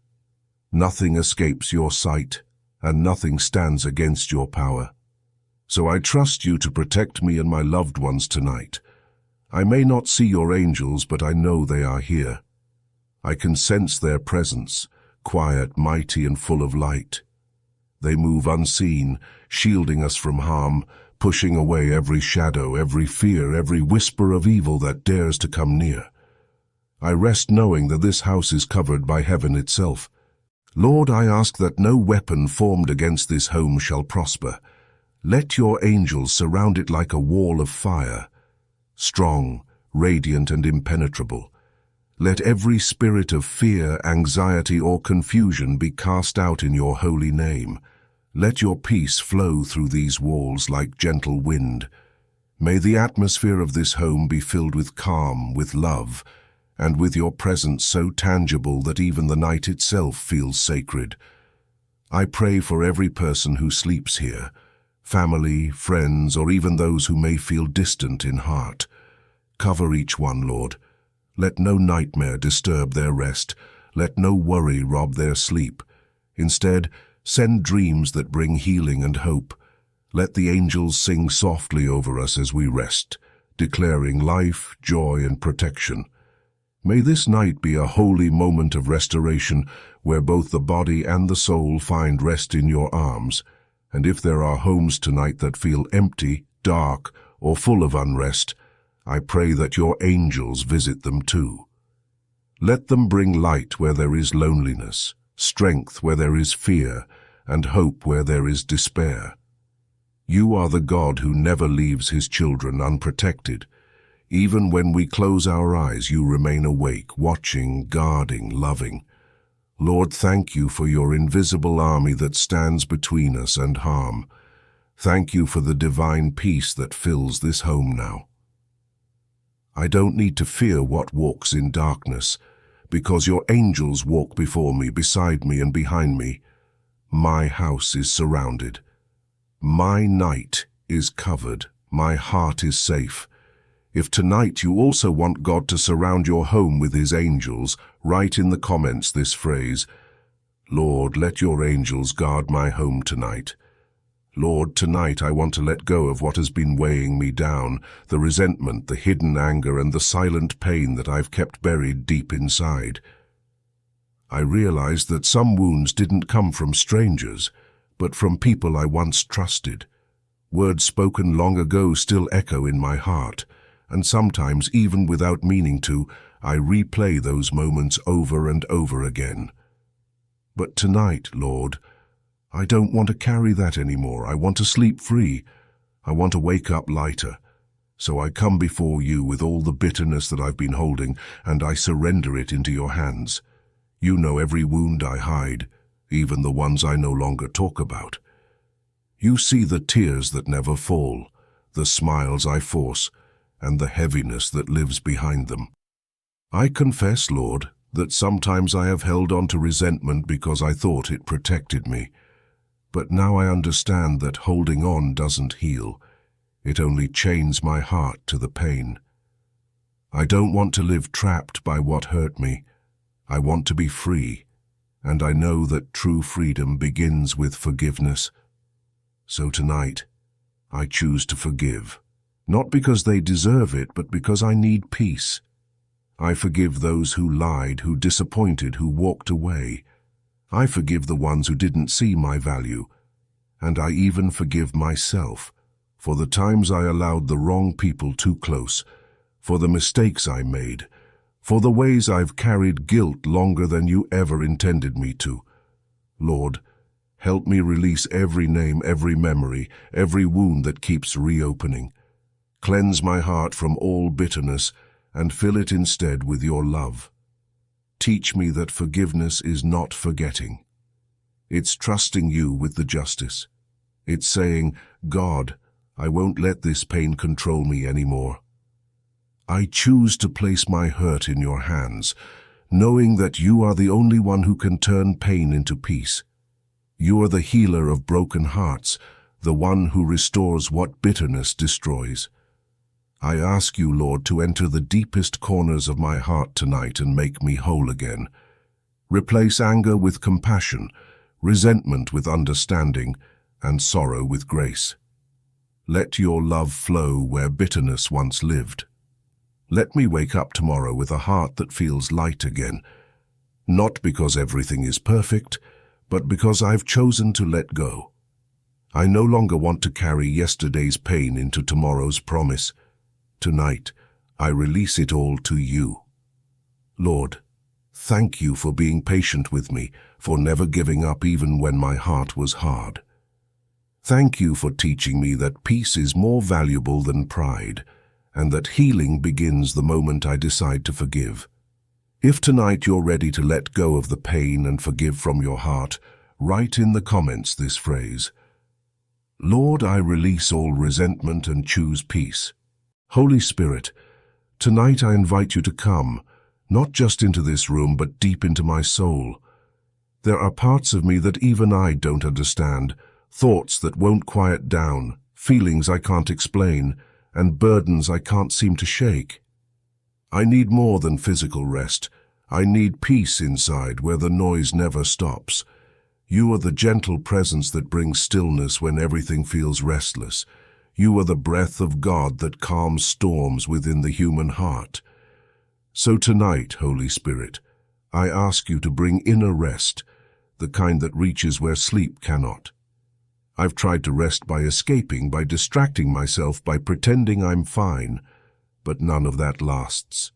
Nothing escapes your sight, and nothing stands against your power. So I trust you to protect me and my loved ones tonight. I may not see your angels, but I know they are here. I can sense their presence, quiet, mighty, and full of light. They move unseen, shielding us from harm, pushing away every shadow, every fear, every whisper of evil that dares to come near. I rest knowing that this house is covered by heaven itself. Lord, I ask that no weapon formed against this home shall prosper. Let your angels surround it like a wall of fire, strong, radiant, and impenetrable. Let every spirit of fear, anxiety, or confusion be cast out in your holy name. Let your peace flow through these walls like gentle wind. May the atmosphere of this home be filled with calm, with love, and with your presence so tangible that even the night itself feels sacred. I pray for every person who sleeps here, family, friends, or even those who may feel distant in heart. Cover each one, Lord. Let no nightmare disturb their rest. Let no worry rob their sleep. Instead, send dreams that bring healing and hope. Let the angels sing softly over us as we rest, declaring life, joy, and protection. May this night be a holy moment of restoration where both the body and the soul find rest in your arms. And if there are homes tonight that feel empty, dark, or full of unrest, I pray that your angels visit them too. Let them bring light where there is loneliness, strength where there is fear, and hope where there is despair. You are the God who never leaves his children unprotected. Even when we close our eyes, you remain awake, watching, guarding, loving. Lord, thank you for your invisible army that stands between us and harm. Thank you for the divine peace that fills this home now. I don't need to fear what walks in darkness, because your angels walk before me, beside me, and behind me. My house is surrounded. My night is covered. My heart is safe. If tonight you also want God to surround your home with his angels, write in the comments this phrase: Lord, let your angels guard my home tonight. Lord, tonight I want to let go of what has been weighing me down, the resentment, the hidden anger, and the silent pain that I've kept buried deep inside. I realized that some wounds didn't come from strangers, but from people I once trusted. Words spoken long ago still echo in my heart, and sometimes, even without meaning to, I replay those moments over and over again. But tonight, Lord, I don't want to carry that anymore. I want to sleep free. I want to wake up lighter. So I come before you with all the bitterness that I've been holding, and I surrender it into your hands. You know every wound I hide, even the ones I no longer talk about. You see the tears that never fall, the smiles I force, and the heaviness that lives behind them. I confess, Lord, that sometimes I have held on to resentment because I thought it protected me. But now I understand that holding on doesn't heal. It only chains my heart to the pain. I don't want to live trapped by what hurt me. I want to be free, and I know that true freedom begins with forgiveness. So tonight, I choose to forgive. Not because they deserve it, but because I need peace. I forgive those who lied, who disappointed, who walked away. I forgive the ones who didn't see my value. And I even forgive myself for the times I allowed the wrong people too close, for the mistakes I made, for the ways I've carried guilt longer than you ever intended me to. Lord, help me release every name, every memory, every wound that keeps reopening. Cleanse my heart from all bitterness and fill it instead with your love. Teach me that forgiveness is not forgetting. It's trusting you with the justice. It's saying, God, I won't let this pain control me anymore. I choose to place my hurt in your hands, knowing that you are the only one who can turn pain into peace. You are the healer of broken hearts, the one who restores what bitterness destroys. I ask you, Lord, to enter the deepest corners of my heart tonight and make me whole again. Replace anger with compassion, resentment with understanding, and sorrow with grace. Let your love flow where bitterness once lived. Let me wake up tomorrow with a heart that feels light again, not because everything is perfect, but because I've chosen to let go. I no longer want to carry yesterday's pain into tomorrow's promise. Tonight, I release it all to you. Lord, thank you for being patient with me, for never giving up even when my heart was hard. Thank you for teaching me that peace is more valuable than pride, and that healing begins the moment I decide to forgive. If tonight you're ready to let go of the pain and forgive from your heart, write in the comments this phrase: Lord, I release all resentment and choose peace. Holy Spirit, tonight I invite you to come, not just into this room, but deep into my soul. There are parts of me that even I don't understand, thoughts that won't quiet down, feelings I can't explain, and burdens I can't seem to shake. I need more than physical rest. I need peace inside where the noise never stops. You are the gentle presence that brings stillness when everything feels restless. You are the breath of God that calms storms within the human heart. So tonight, Holy Spirit, I ask you to bring inner rest, the kind that reaches where sleep cannot. I've tried to rest by escaping, by distracting myself, by pretending I'm fine, but none of that lasts.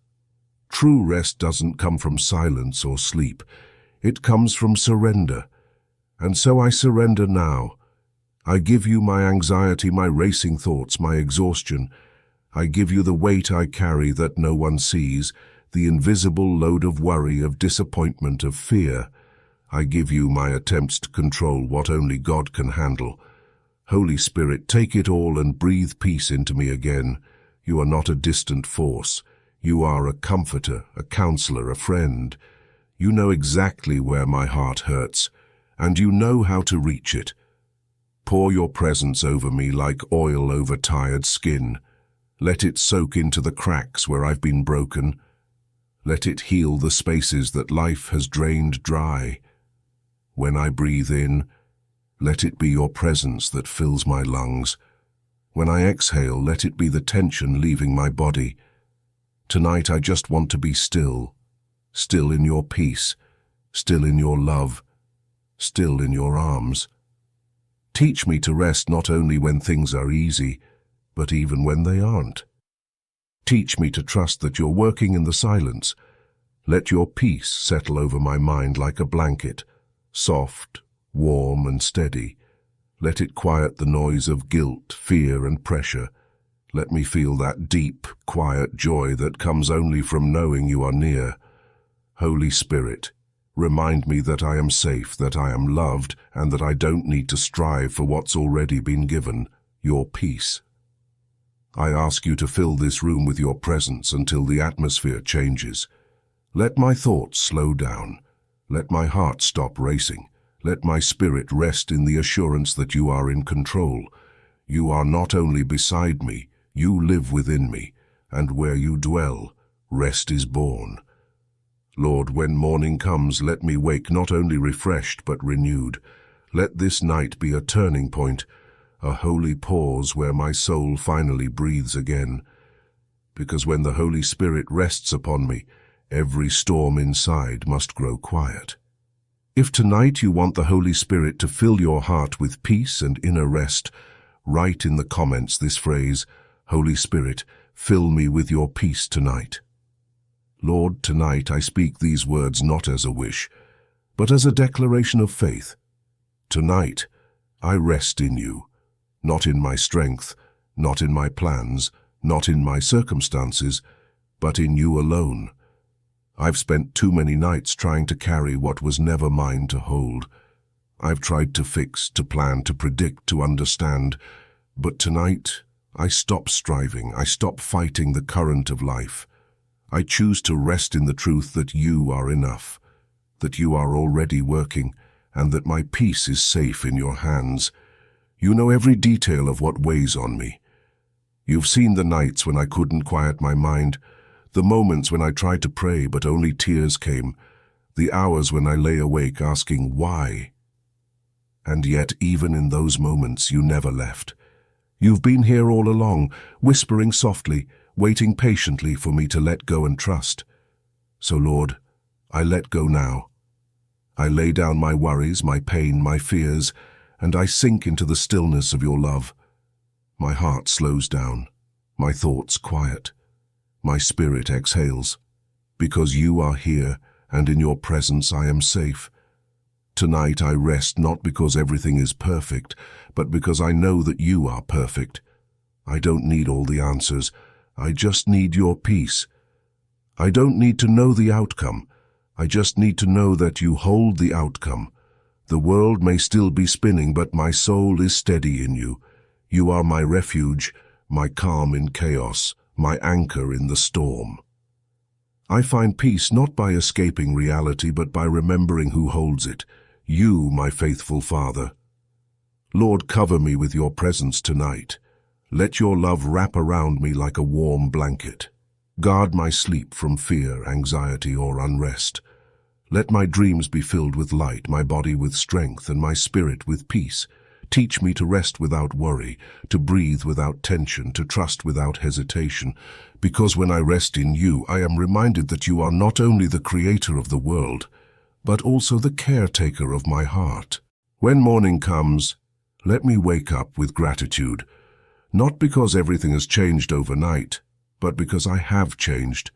True rest doesn't come from silence or sleep. It comes from surrender. And so I surrender now. I give you my anxiety, my racing thoughts, my exhaustion. I give you the weight I carry that no one sees, the invisible load of worry, of disappointment, of fear. I give you my attempts to control what only God can handle. Holy Spirit, take it all and breathe peace into me again. You are not a distant force. You are a comforter, a counselor, a friend. You know exactly where my heart hurts, and you know how to reach it. Pour your presence over me like oil over tired skin. Let it soak into the cracks where I've been broken. Let it heal the spaces that life has drained dry. When I breathe in, let it be your presence that fills my lungs. When I exhale, let it be the tension leaving my body. Tonight I just want to be still, still in your peace, still in your love, still in your arms. Teach me to rest not only when things are easy, but even when they aren't. Teach me to trust that you're working in the silence. Let your peace settle over my mind like a blanket, soft, warm and steady. Let it quiet the noise of guilt, fear and pressure. Let me feel that deep, quiet joy that comes only from knowing you are near. Holy Spirit, remind me that I am safe, that I am loved, and that I don't need to strive for what's already been given, your peace. I ask you to fill this room with your presence until the atmosphere changes. Let my thoughts slow down. Let my heart stop racing. Let my spirit rest in the assurance that you are in control. You are not only beside me, you live within me, and where you dwell, rest is born. Lord, when morning comes, let me wake not only refreshed but renewed. Let this night be a turning point, a holy pause where my soul finally breathes again. Because when the Holy Spirit rests upon me, every storm inside must grow quiet. If tonight you want the Holy Spirit to fill your heart with peace and inner rest, write in the comments this phrase: Holy Spirit, Fill me with your peace tonight. Lord, tonight I speak these words not as a wish, but as a declaration of faith. Tonight, I rest in you, not in my strength, not in my plans, not in my circumstances, but in you alone. I've spent too many nights trying to carry what was never mine to hold. I've tried to fix, to plan, to predict, to understand, but tonight, I stop striving, I stop fighting the current of life. I choose to rest in the truth that you are enough, that you are already working, and that my peace is safe in your hands. You know every detail of what weighs on me. You've seen the nights when I couldn't quiet my mind, the moments when I tried to pray but only tears came, the hours when I lay awake asking why. And yet, even in those moments, you never left. You've been here all along, whispering softly, waiting patiently for me to let go and trust. So, Lord, I let go now. I lay down my worries, my pain, my fears, and I sink into the stillness of your love. My heart slows down, my thoughts quiet, my spirit exhales, because you are here, and in your presence I am safe. Tonight I rest not because everything is perfect, but because I know that you are perfect. I don't need all the answers. I just need your peace. I don't need to know the outcome. I just need to know that you hold the outcome. The world may still be spinning, but my soul is steady in you. You are my refuge, my calm in chaos, my anchor in the storm. I find peace not by escaping reality, but by remembering who holds it. You, my faithful Father. Lord, cover me with your presence tonight. Let your love wrap around me like a warm blanket. Guard my sleep from fear, anxiety, or unrest. Let my dreams be filled with light, my body with strength, and my spirit with peace. Teach me to rest without worry, to breathe without tension, to trust without hesitation. Because when I rest in you, I am reminded that you are not only the creator of the world, but also the caretaker of my heart. When morning comes, let me wake up with gratitude, not because everything has changed overnight, but because I have changed.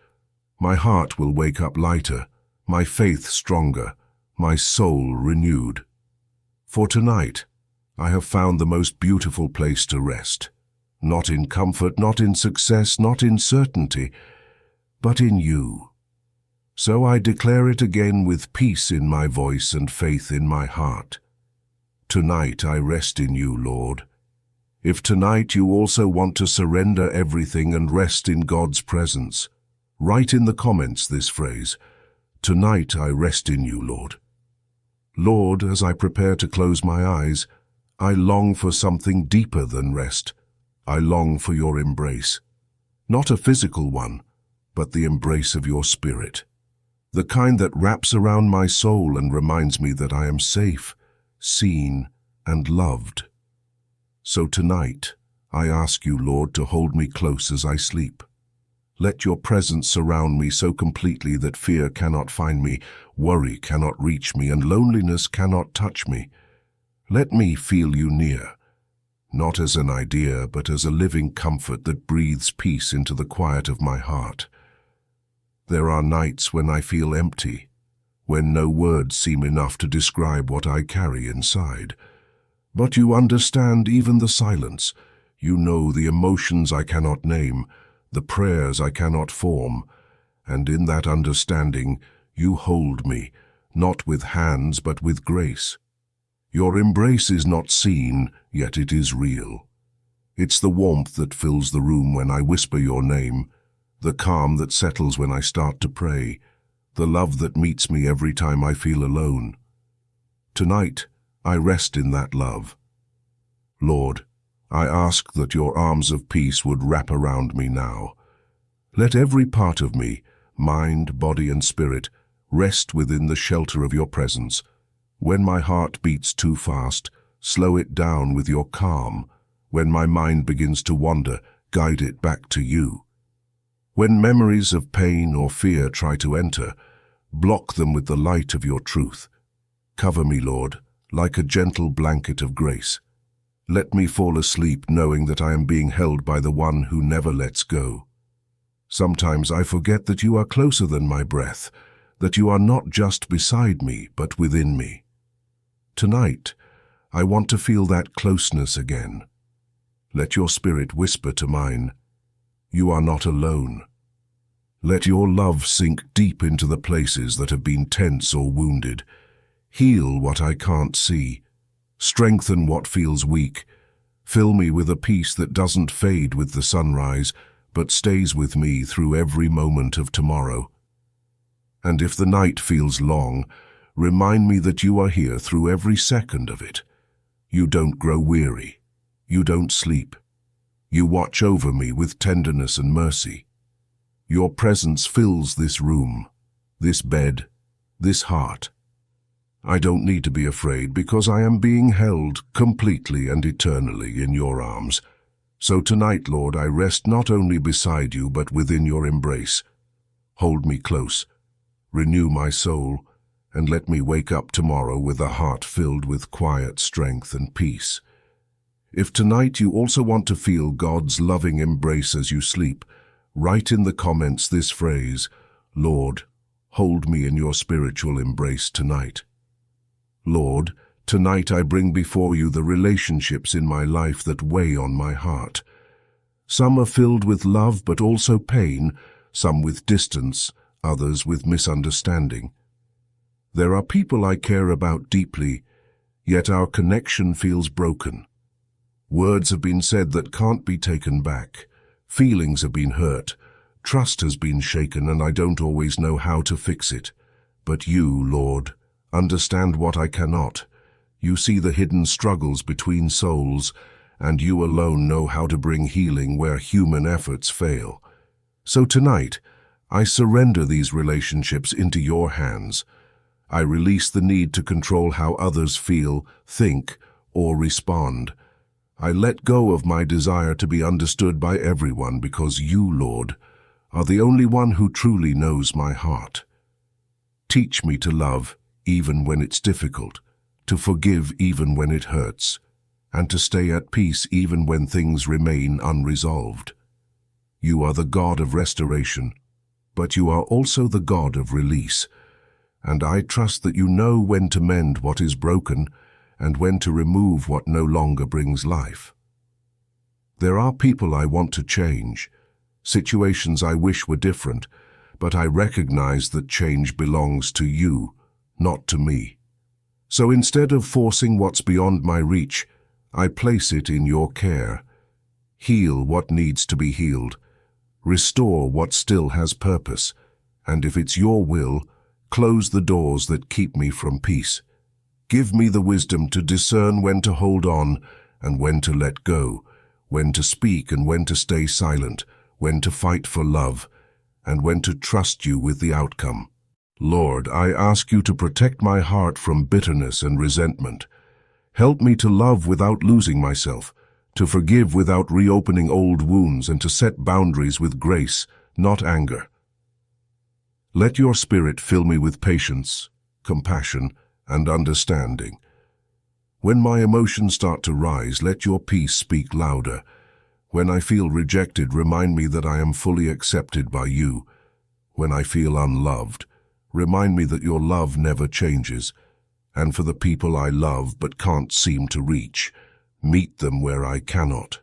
My heart will wake up lighter, my faith stronger, my soul renewed. For tonight, I have found the most beautiful place to rest, not in comfort, not in success, not in certainty, but in you. So I declare it again with peace in my voice and faith in my heart. Tonight I rest in you, Lord. If tonight you also want to surrender everything and rest in God's presence, write in the comments this phrase, "Tonight I rest in you, Lord." Lord, as I prepare to close my eyes, I long for something deeper than rest. I long for your embrace. Not a physical one, but the embrace of your spirit. The kind that wraps around my soul and reminds me that I am safe, seen, and loved. So tonight, I ask you, Lord, to hold me close as I sleep. Let your presence surround me so completely that fear cannot find me, worry cannot reach me, and loneliness cannot touch me. Let me feel you near, not as an idea, but as a living comfort that breathes peace into the quiet of my heart. There are nights when I feel empty, when no words seem enough to describe what I carry inside. But you understand even the silence. You know the emotions I cannot name, the prayers I cannot form, and in that understanding, you hold me, not with hands but with grace. Your embrace is not seen, yet it is real. It's the warmth that fills the room when I whisper your name, the calm that settles when I start to pray, the love that meets me every time I feel alone. Tonight, I rest in that love. Lord, I ask that your arms of peace would wrap around me now. Let every part of me, mind, body, and spirit, rest within the shelter of your presence. When my heart beats too fast, slow it down with your calm. When my mind begins to wander, guide it back to you. When memories of pain or fear try to enter, block them with the light of your truth. Cover me, Lord, like a gentle blanket of grace. Let me fall asleep knowing that I am being held by the one who never lets go. Sometimes I forget that you are closer than my breath, that you are not just beside me, but within me. Tonight, I want to feel that closeness again. Let your spirit whisper to mine, "You are not alone." Let your love sink deep into the places that have been tense or wounded. Heal what I can't see. Strengthen what feels weak. Fill me with a peace that doesn't fade with the sunrise, but stays with me through every moment of tomorrow. And if the night feels long, remind me that you are here through every second of it. You don't grow weary. You don't sleep. You watch over me with tenderness and mercy. Your presence fills this room, this bed, this heart. I don't need to be afraid because I am being held completely and eternally in your arms. So tonight, Lord, I rest not only beside you but within your embrace. Hold me close, renew my soul, and let me wake up tomorrow with a heart filled with quiet strength and peace. If tonight you also want to feel God's loving embrace as you sleep, write in the comments this phrase, "Lord, hold me in your spiritual embrace tonight." Lord, tonight I bring before you the relationships in my life that weigh on my heart. Some are filled with love but also pain, some with distance, others with misunderstanding. There are people I care about deeply, yet our connection feels broken. Words have been said that can't be taken back. Feelings have been hurt. Trust has been shaken, and I don't always know how to fix it. But you, Lord, understand what I cannot. You see the hidden struggles between souls, and you alone know how to bring healing where human efforts fail. So tonight, I surrender these relationships into your hands. I release the need to control how others feel, think, or respond. I let go of my desire to be understood by everyone because you, Lord, are the only one who truly knows my heart. Teach me to love even when it's difficult, to forgive even when it hurts, and to stay at peace even when things remain unresolved. You are the God of restoration, but you are also the God of release, and I trust that you know when to mend what is broken and when to remove what no longer brings life. There are people I want to change, situations I wish were different, but I recognize that change belongs to you, not to me. So instead of forcing what's beyond my reach, I place it in your care. Heal what needs to be healed. Restore what still has purpose. And if it's your will, close the doors that keep me from peace. Give me the wisdom to discern when to hold on and when to let go, when to speak and when to stay silent, when to fight for love, and when to trust you with the outcome. Lord, I ask you to protect my heart from bitterness and resentment. Help me to love without losing myself, to forgive without reopening old wounds, and to set boundaries with grace, not anger. Let your Spirit fill me with patience, compassion, and understanding. When my emotions start to rise, let your peace speak louder. When I feel rejected, remind me that I am fully accepted by you. When I feel unloved, remind me that your love never changes. And for the people I love but can't seem to reach, meet them where I cannot.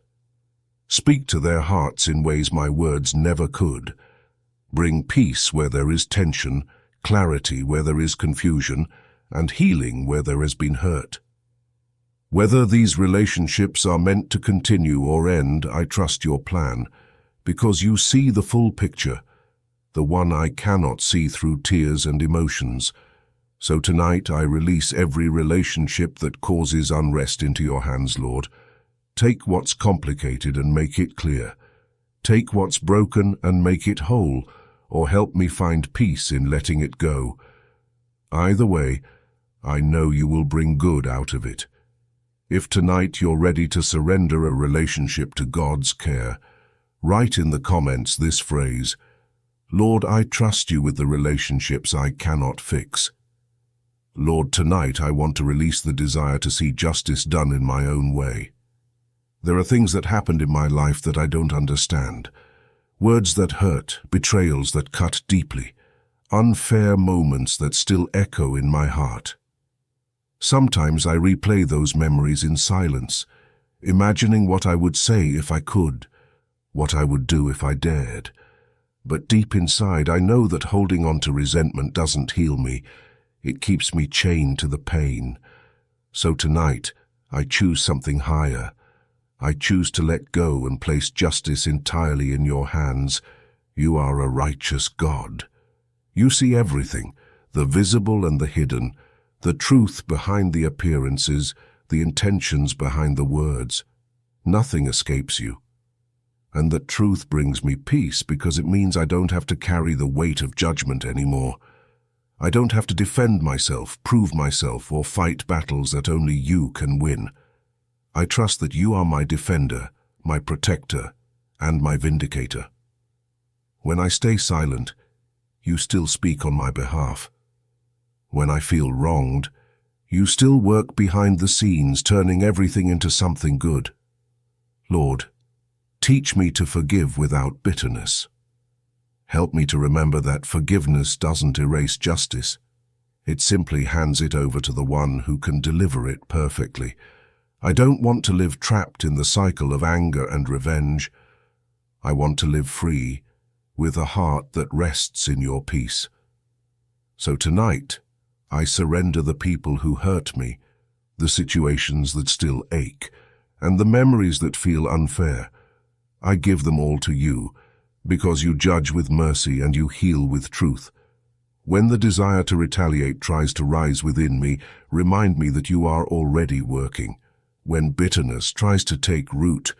Speak to their hearts in ways my words never could. Bring peace where there is tension, clarity where there is confusion, and healing where there has been hurt. Whether these relationships are meant to continue or end, I trust your plan, because you see the full picture, the one I cannot see through tears and emotions. So tonight I release every relationship that causes unrest into your hands, Lord. Take what's complicated and make it clear. Take what's broken and make it whole, or help me find peace in letting it go. Either way, I know you will bring good out of it. If tonight you're ready to surrender a relationship to God's care, write in the comments this phrase, "Lord, I trust you with the relationships I cannot fix." Lord, tonight I want to release the desire to see justice done in my own way. There are things that happened in my life that I don't understand. Words that hurt, betrayals that cut deeply, unfair moments that still echo in my heart. Sometimes I replay those memories in silence, imagining what I would say if I could, what I would do if I dared. But deep inside, I know that holding on to resentment doesn't heal me. It keeps me chained to the pain. So tonight, I choose something higher. I choose to let go and place justice entirely in your hands. You are a righteous God. You see everything, the visible and the hidden, the truth behind the appearances, the intentions behind the words. Nothing escapes you. And that truth brings me peace because it means I don't have to carry the weight of judgment anymore. I don't have to defend myself, prove myself, or fight battles that only you can win. I trust that you are my defender, my protector, and my vindicator. When I stay silent, you still speak on my behalf. When I feel wronged, you still work behind the scenes, turning everything into something good. Lord, teach me to forgive without bitterness. Help me to remember that forgiveness doesn't erase justice. It simply hands it over to the one who can deliver it perfectly. I don't want to live trapped in the cycle of anger and revenge. I want to live free, with a heart that rests in your peace. So tonight, I surrender the people who hurt me, the situations that still ache, and the memories that feel unfair. I give them all to you, because you judge with mercy and you heal with truth. When the desire to retaliate tries to rise within me, remind me that you are already working. When bitterness tries to take root,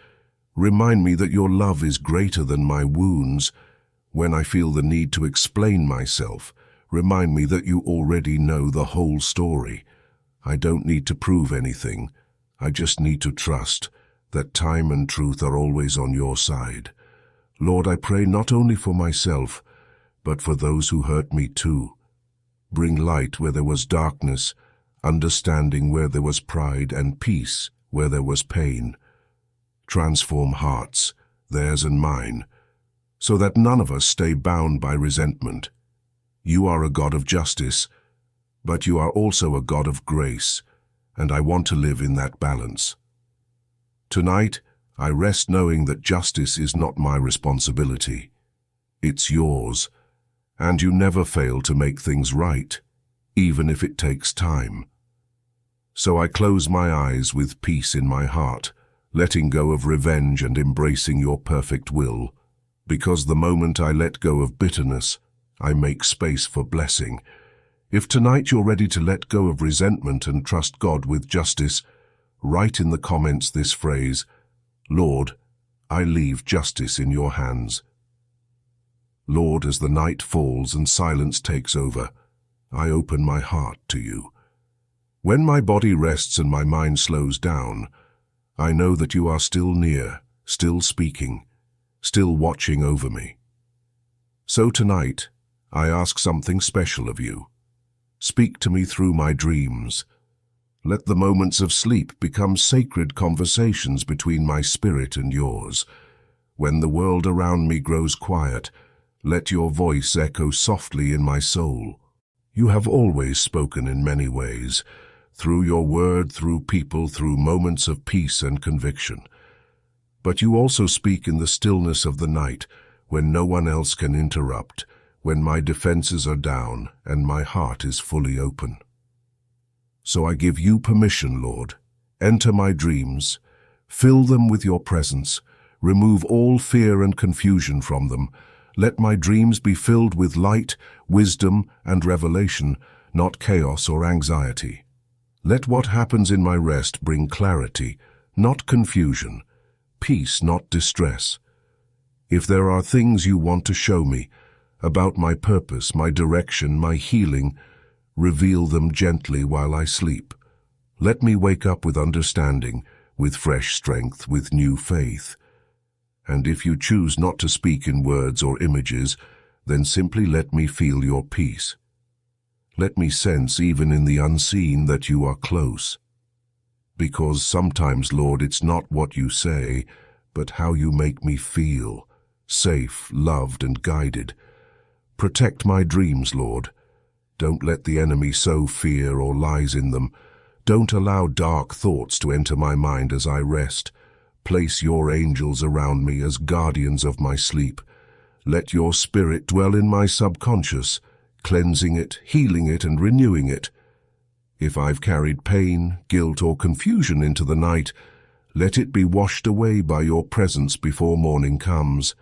remind me that your love is greater than my wounds. When I feel the need to explain myself, remind me that you already know the whole story. I don't need to prove anything. I just need to trust that time and truth are always on your side. Lord, I pray not only for myself, but for those who hurt me too. Bring light where there was darkness, understanding where there was pride, and peace where there was pain. Transform hearts, theirs and mine, so that none of us stay bound by resentment. You are a God of justice, but you are also a God of grace, and I want to live in that balance. Tonight, I rest knowing that justice is not my responsibility. It's yours, and you never fail to make things right, even if it takes time. So I close my eyes with peace in my heart, letting go of revenge and embracing your perfect will. Because the moment I let go of bitterness, I make space for blessing. If tonight you're ready to let go of resentment and trust God with justice, write in the comments this phrase, Lord, I leave justice in your hands. Lord, as the night falls and silence takes over, I open my heart to you. When my body rests and my mind slows down, I know that you are still near, still speaking, still watching over me. So tonight, I ask something special of you. Speak to me through my dreams. Let the moments of sleep become sacred conversations between my spirit and yours. When the world around me grows quiet, let your voice echo softly in my soul. You have always spoken in many ways, through your word, through people, through moments of peace and conviction. But you also speak in the stillness of the night, when no one else can interrupt, when my defenses are down and my heart is fully open. So I give you permission, Lord. Enter my dreams, fill them with your presence, remove all fear and confusion from them. Let my dreams be filled with light, wisdom, and revelation, not chaos or anxiety. Let what happens in my rest bring clarity, not confusion, peace, not distress. If there are things you want to show me about my purpose, my direction, my healing, reveal them gently while I sleep. Let me wake up with understanding, with fresh strength, with new faith. And if you choose not to speak in words or images, then simply let me feel your peace. Let me sense, even in the unseen, that you are close. Because sometimes, Lord, it's not what you say, but how you make me feel. safe, loved, and guided. Protect my dreams, Lord. Don't let the enemy sow fear or lies in them. Don't allow dark thoughts to enter my mind as I rest. Place your angels around me as guardians of my sleep. Let your spirit dwell in my subconscious, cleansing it, healing it, and renewing it. If I've carried pain, guilt, or confusion into the night, let it be washed away by your presence before morning comes.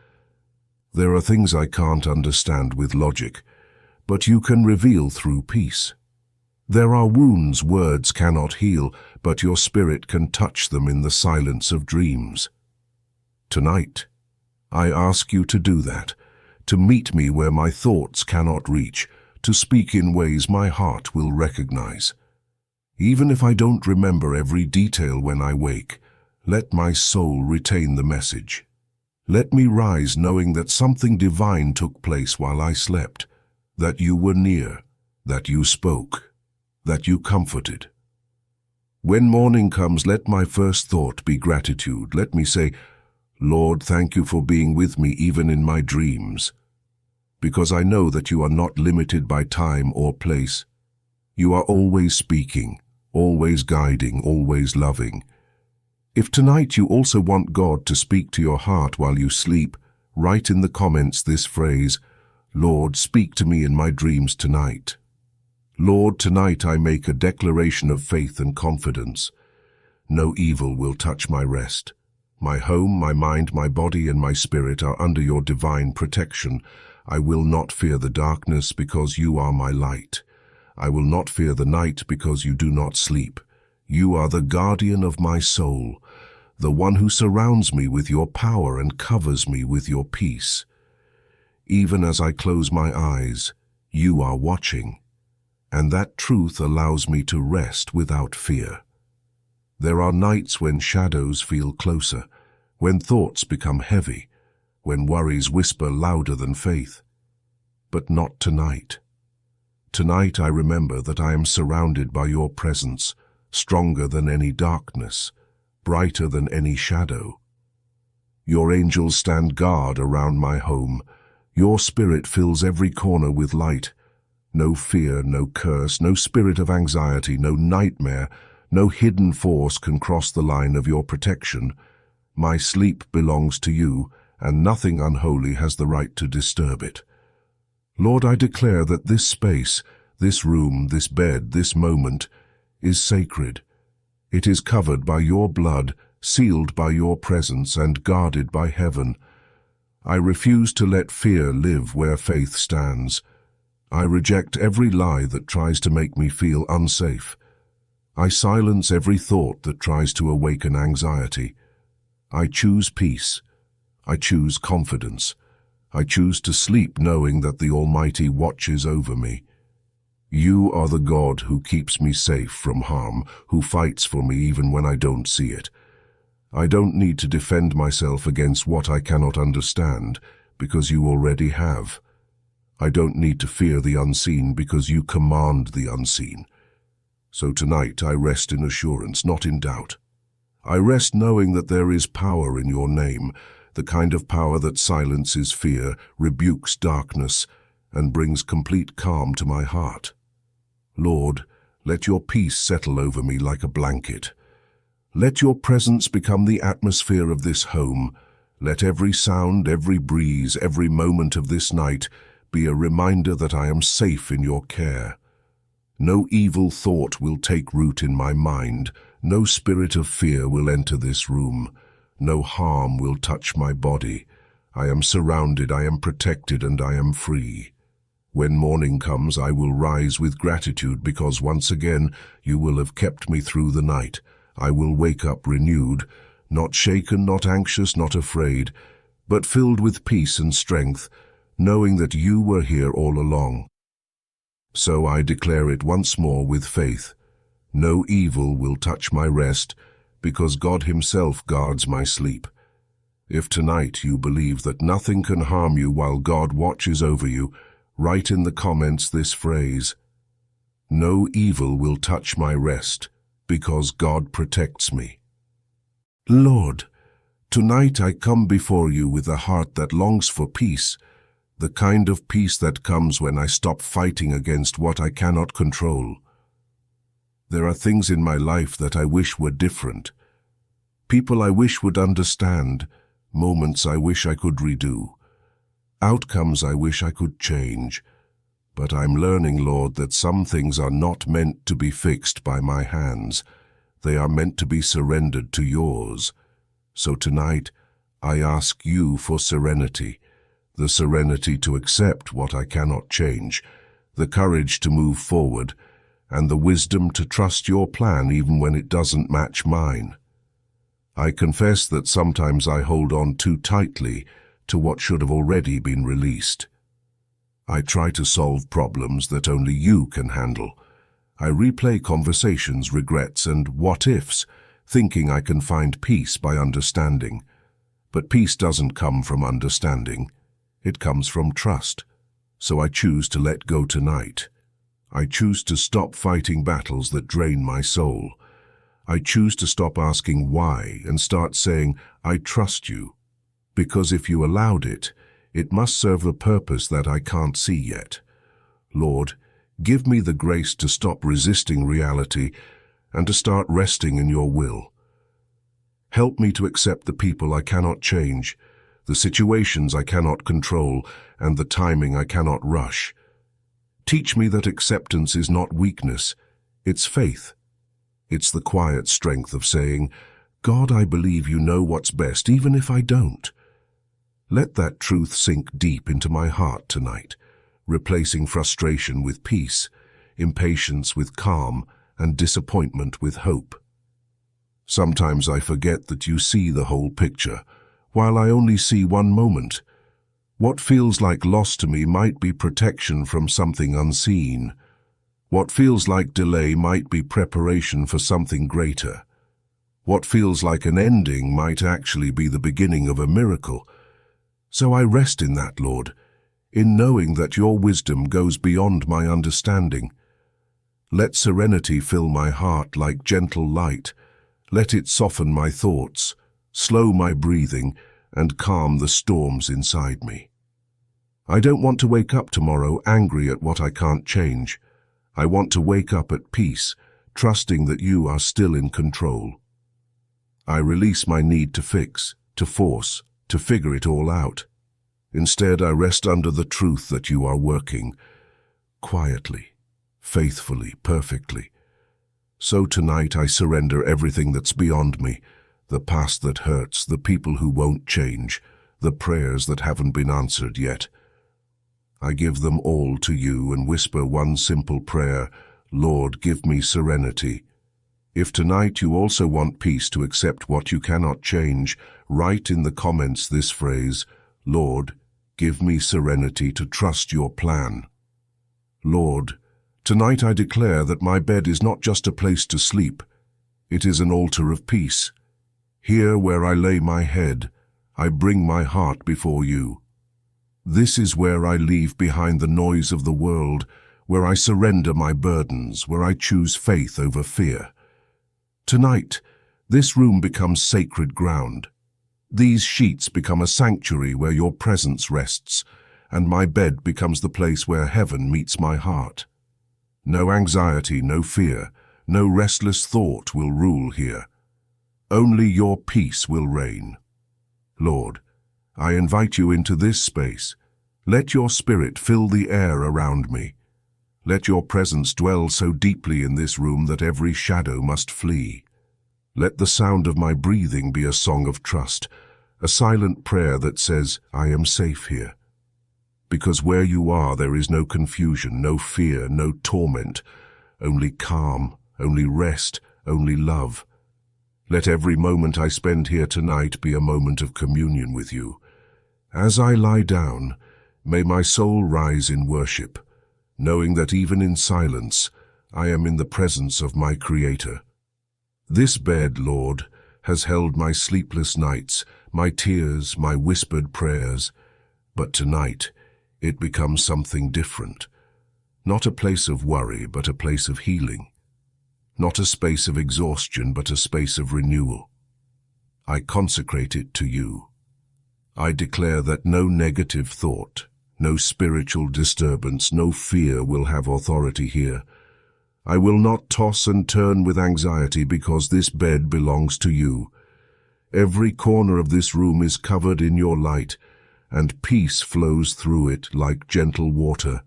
There are things I can't understand with logic, but you can reveal through peace. There are wounds words cannot heal, but your spirit can touch them in the silence of dreams. Tonight, I ask you to do that, to meet me where my thoughts cannot reach, to speak in ways my heart will recognize. Even if I don't remember every detail when I wake, let my soul retain the message. Let me rise knowing that something divine took place while I slept, that you were near, that you spoke, that you comforted. When morning comes, let my first thought be gratitude. Let me say, Lord, thank you for being with me even in my dreams, because I know that you are not limited by time or place. You are always speaking, always guiding, always loving. If tonight you also want God to speak to your heart while you sleep, write in the comments this phrase, Lord, speak to me in my dreams tonight. Lord, tonight I make a declaration of faith and confidence. No evil will touch my rest. My home, my mind, my body, and my spirit are under your divine protection. I will not fear the darkness because you are my light. I will not fear the night because you do not sleep. You are the guardian of my soul, the one who surrounds me with your power and covers me with your peace. Even as I close my eyes, you are watching, and that truth allows me to rest without fear. There are nights when shadows feel closer, when thoughts become heavy, when worries whisper louder than faith. But not tonight. Tonight I remember that I am surrounded by your presence, stronger than any darkness, brighter than any shadow. Your angels stand guard around my home. Your spirit fills every corner with light. No fear, no curse, no spirit of anxiety, no nightmare, no hidden force can cross the line of your protection. My sleep belongs to you, and nothing unholy has the right to disturb it. Lord, I declare that this space, this room, this bed, this moment is sacred. It is covered by your blood, sealed by your presence, and guarded by heaven. I refuse to let fear live where faith stands. I reject every lie that tries to make me feel unsafe. I silence every thought that tries to awaken anxiety. I choose peace. I choose confidence. I choose to sleep knowing that the Almighty watches over me. You are the God who keeps me safe from harm, who fights for me even when I don't see it. I don't need to defend myself against what I cannot understand, because you already have. I don't need to fear the unseen because you command the unseen. So tonight I rest in assurance, not in doubt. I rest knowing that there is power in your name, the kind of power that silences fear, rebukes darkness, and brings complete calm to my heart. Lord, let your peace settle over me like a blanket. Let your presence become the atmosphere of this home. Let every sound, every breeze, every moment of this night be a reminder that I am safe in your care. No evil thought will take root in my mind. No spirit of fear will enter this room. No harm will touch my body. I am surrounded, I am protected, and I am free. When morning comes, I will rise with gratitude because once again you will have kept me through the night. I will wake up renewed, not shaken, not anxious, not afraid, but filled with peace and strength, knowing that you were here all along. So I declare it once more with faith. No evil will touch my rest, because God Himself guards my sleep. If tonight you believe that nothing can harm you while God watches over you, write in the comments this phrase, No evil will touch my rest, because God protects me. Lord, Tonight I come before you with a heart that longs for peace, the kind of peace that comes when I stop fighting against what I cannot control. There are things in my life that I wish were different. People I wish would understand, moments I wish I could redo, outcomes I wish I could change. But I'm learning, Lord, that some things are not meant to be fixed by my hands. They are meant to be surrendered to yours. So tonight, I ask you for serenity, the serenity to accept what I cannot change, the courage to move forward, and the wisdom to trust your plan even when it doesn't match mine. I confess that sometimes I hold on too tightly to what should have already been released. I try to solve problems that only you can handle. I replay conversations, regrets, and what-ifs, thinking I can find peace by understanding. But peace doesn't come from understanding. It comes from trust. So I choose to let go tonight. I choose to stop fighting battles that drain my soul. I choose to stop asking why and start saying, I trust you. Because if you allowed it, it must serve a purpose that I can't see yet. Lord, give me the grace to stop resisting reality and to start resting in your will. Help me to accept the people I cannot change, the situations I cannot control, and the timing I cannot rush. Teach me that acceptance is not weakness, it's faith. It's the quiet strength of saying, God, I believe you know what's best, even if I don't. Let that truth sink deep into my heart tonight, replacing frustration with peace, impatience with calm, and disappointment with hope. Sometimes I forget that you see the whole picture, while I only see one moment. What feels like loss to me might be protection from something unseen. What feels like delay might be preparation for something greater. What feels like an ending might actually be the beginning of a miracle. So I rest in that, Lord, in knowing that your wisdom goes beyond my understanding. Let serenity fill my heart like gentle light. Let it soften my thoughts, slow my breathing, and calm the storms inside me. I don't want to wake up tomorrow angry at what I can't change. I want to wake up at peace, trusting that you are still in control. I release my need to fix, to force, to figure it all out. Instead, I rest under the truth that you are working quietly, faithfully, perfectly. So tonight I surrender everything that's beyond me, the past that hurts, the people who won't change, the prayers that haven't been answered yet. I give them all to you and whisper one simple prayer, Lord, give me serenity. If tonight you also want peace to accept what you cannot change, write in the comments this phrase, Lord, give me serenity to trust your plan. Lord, tonight I declare that my bed is not just a place to sleep. It is an altar of peace. Here where I lay my head, I bring my heart before you. This is where I leave behind the noise of the world, where I surrender my burdens, where I choose faith over fear. Tonight, this room becomes sacred ground. These sheets become a sanctuary where your presence rests, and my bed becomes the place where heaven meets my heart. No anxiety, no fear, no restless thought will rule here. Only your peace will reign. Lord, I invite you into this space. Let your spirit fill the air around me. Let your presence dwell so deeply in this room that every shadow must flee. Let the sound of my breathing be a song of trust, a silent prayer that says, I am safe here. Because where you are, there is no confusion, no fear, no torment, only calm, only rest, only love. Let every moment I spend here tonight be a moment of communion with you. As I lie down, may my soul rise in worship, knowing that even in silence, I am in the presence of my Creator. This bed, Lord, has held my sleepless nights, my tears, my whispered prayers, but tonight it becomes something different. Not a place of worry, but a place of healing. Not a space of exhaustion, but a space of renewal. I consecrate it to you. I declare that no negative thought, no spiritual disturbance, no fear will have authority here. I will not toss and turn with anxiety because this bed belongs to you. Every corner of this room is covered in your light, and peace flows through it like gentle water.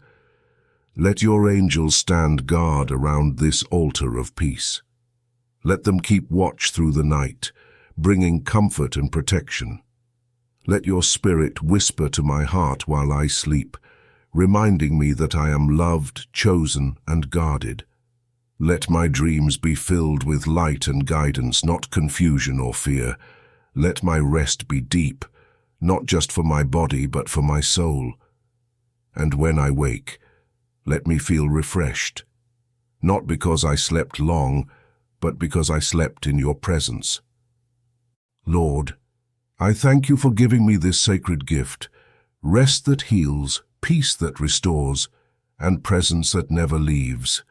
Let your angels stand guard around this altar of peace. Let them keep watch through the night, bringing comfort and protection. Let your spirit whisper to my heart while I sleep, reminding me that I am loved, chosen, and guarded. Let my dreams be filled with light and guidance, not confusion or fear. Let my rest be deep, not just for my body but for my soul. And when I wake, let me feel refreshed, not because I slept long, but because I slept in your presence. Lord, I thank you for giving me this sacred gift, rest that heals, peace that restores, and presence that never leaves.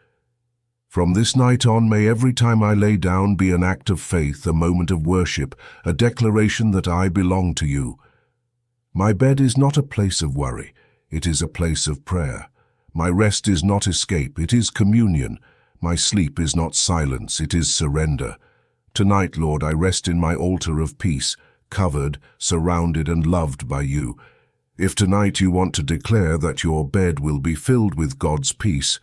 From this night on, may every time I lay down be an act of faith, a moment of worship, a declaration that I belong to you. My bed is not a place of worry, it is a place of prayer. My rest is not escape, it is communion. My sleep is not silence, it is surrender. Tonight, Lord, I rest in my altar of peace, covered, surrounded, and loved by you. If tonight you want to declare that your bed will be filled with God's peace,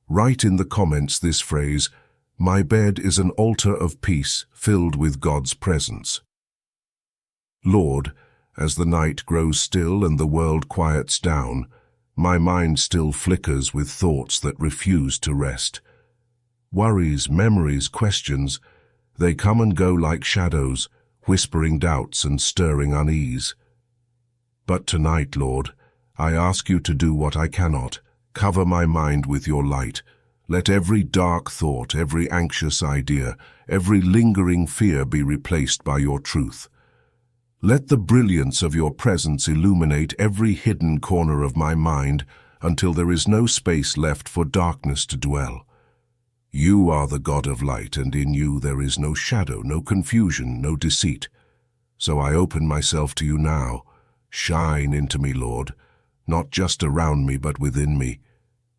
write in the comments this phrase, "My bed is an altar of peace filled with God's presence." Lord, as the night grows still and the world quiets down, my mind still flickers with thoughts that refuse to rest. Worries, memories, questions, they come and go like shadows, whispering doubts and stirring unease. But tonight, Lord, I ask you to do what I cannot. Cover my mind with your light. Let every dark thought, every anxious idea, every lingering fear be replaced by your truth. Let the brilliance of your presence illuminate every hidden corner of my mind until there is no space left for darkness to dwell. You are the God of light, and in you there is no shadow, no confusion, no deceit. So I open myself to you now. Shine into me, Lord, not just around me but within me.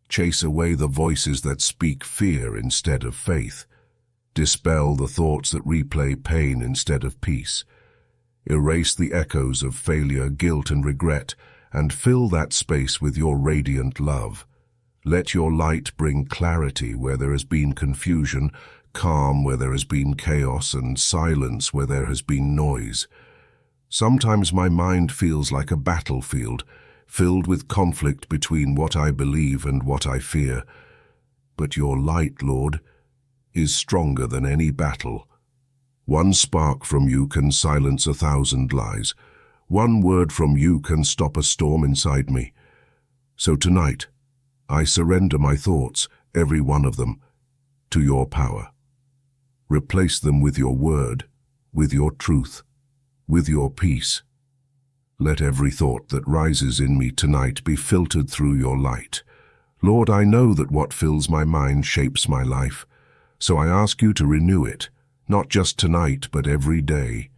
Chase away the voices that speak fear instead of faith. Dispel the thoughts that replay pain instead of peace. Erase the echoes of failure, guilt, and regret, and fill that space with your radiant love. Let your light bring clarity where there has been confusion, calm where there has been chaos, and silence where there has been noise. Sometimes my mind feels like a battlefield, filled with conflict between what I believe and what I fear. But your light, Lord, is stronger than any battle. One spark from you can silence 1,000 lies. One word from you can stop a storm inside me. So tonight, I surrender my thoughts, every one of them, to your power. Replace them with your word, with your truth, with your peace. Let every thought that rises in me tonight be filtered through your light. Lord, I know that what fills my mind shapes my life, so I ask you to renew it, not just tonight but every day.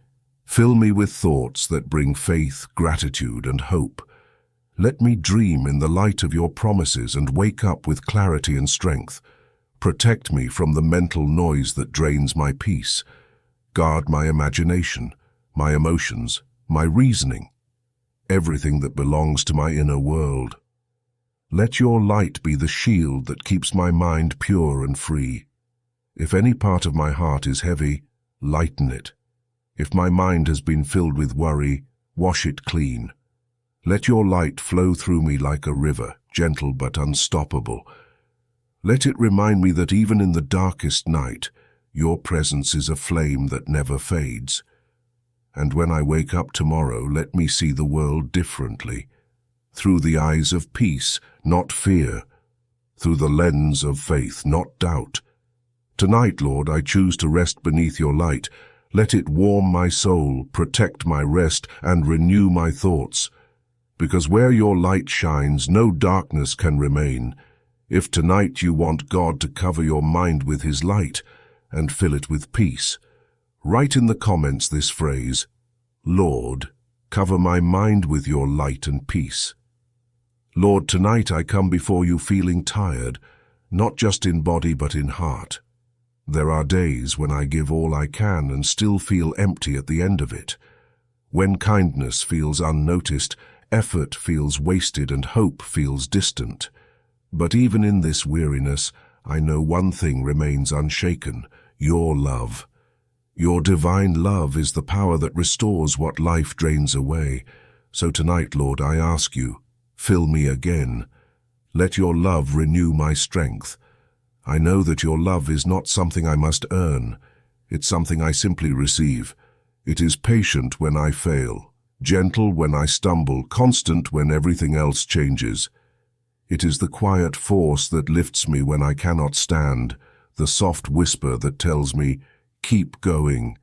Fill me with thoughts that bring faith, gratitude, and hope. Let me dream in the light of your promises and wake up with clarity and strength. Protect me from the mental noise that drains my peace. Guard my imagination, my emotions, my reasoning, everything that belongs to my inner world. Let your light be the shield that keeps my mind pure and free. If any part of my heart is heavy, lighten it. If my mind has been filled with worry, wash it clean. Let your light flow through me like a river, gentle but unstoppable. Let it remind me that even in the darkest night, your presence is a flame that never fades. And when I wake up tomorrow, let me see the world differently, through the eyes of peace, not fear, through the lens of faith, not doubt. Tonight, Lord, I choose to rest beneath your light. Let it warm my soul, protect my rest, and renew my thoughts. Because where your light shines, no darkness can remain. If tonight you want God to cover your mind with his light and fill it with peace, Write in the comments this phrase, Lord, cover my mind with your light and peace. Lord, tonight I come before you feeling tired, not just in body but in heart. There are days when I give all I can and still feel empty at the end of it. When kindness feels unnoticed, effort feels wasted and hope feels distant. But even in this weariness, I know one thing remains unshaken, your love. Your divine love is the power that restores what life drains away. So tonight, Lord, I ask you, fill me again. Let your love renew my strength. I know that your love is not something I must earn. It's something I simply receive. It is patient when I fail, gentle when I stumble, constant when everything else changes. It is the quiet force that lifts me when I cannot stand, the soft whisper that tells me, keep going.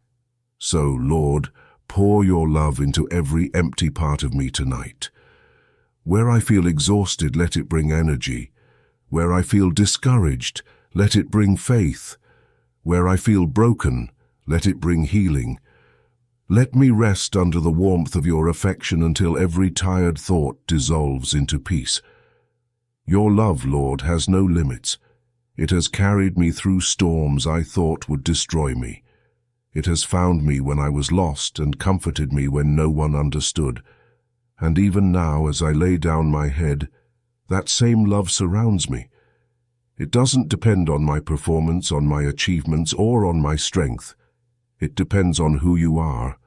So, Lord, pour your love into every empty part of me tonight. Where I feel exhausted, let it bring energy. Where I feel discouraged, let it bring faith. Where I feel broken, let it bring healing. Let me rest under the warmth of your affection until every tired thought dissolves into peace. Your love, Lord, has no limits. It has carried me through storms I thought would destroy me. It has found me when I was lost and comforted me when no one understood. And even now, as I lay down my head, that same love surrounds me. It doesn't depend on my performance, on my achievements, or on my strength. It depends on who you are.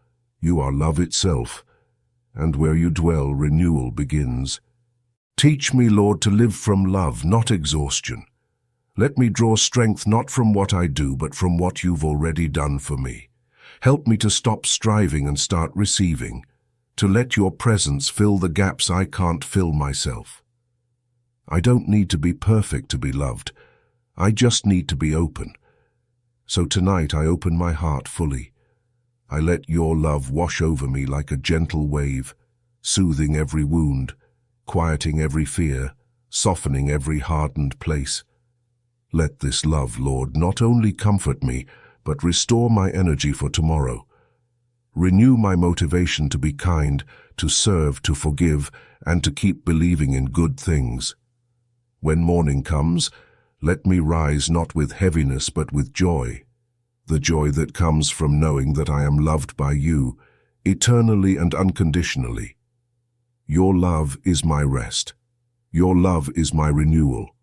You are love itself, and where you dwell, renewal begins. Teach me, Lord, to live from love, not exhaustion. Let me draw strength not from what I do, but from what you've already done for me. Help me to stop striving and start receiving, to let your presence fill the gaps I can't fill myself. I don't need to be perfect to be loved. I just need to be open. So tonight I open my heart fully. I let your love wash over me like a gentle wave, soothing every wound, quieting every fear, softening every hardened place. Let this love, Lord, not only comfort me, but restore my energy for tomorrow. Renew my motivation to be kind, to serve, to forgive, and to keep believing in good things. When morning comes, let me rise not with heaviness but with joy, the joy that comes from knowing that I am loved by you, eternally and unconditionally. Your love is my rest. Your love is my renewal.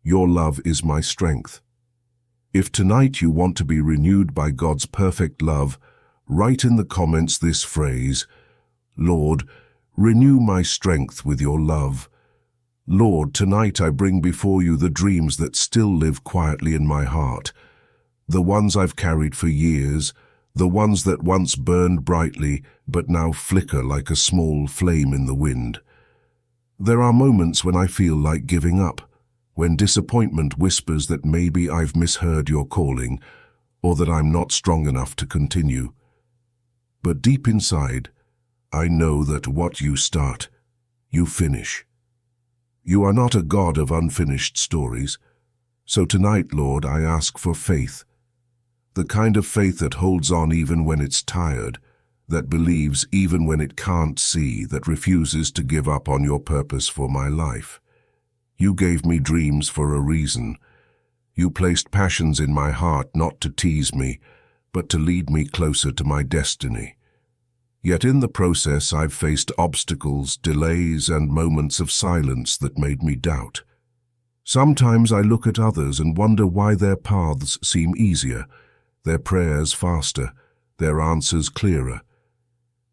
Your love is my strength. If tonight you want to be renewed by God's perfect love, write in the comments this phrase, Lord, renew my strength with your love. Lord, tonight I bring before you the dreams that still live quietly in my heart, the ones I've carried for years, the ones that once burned brightly but now flicker like a small flame in the wind. There are moments when I feel like giving up, when disappointment whispers that maybe I've misheard your calling, or that I'm not strong enough to continue. But deep inside, I know that what you start, you finish. You are not a God of unfinished stories. So tonight, Lord, I ask for faith. The kind of faith that holds on even when it's tired, that believes even when it can't see, that refuses to give up on your purpose for my life. You gave me dreams for a reason. You placed passions in my heart not to tease me, but to lead me closer to my destiny. Yet in the process I've faced obstacles, delays, and moments of silence that made me doubt. Sometimes I look at others and wonder why their paths seem easier, their prayers faster, their answers clearer.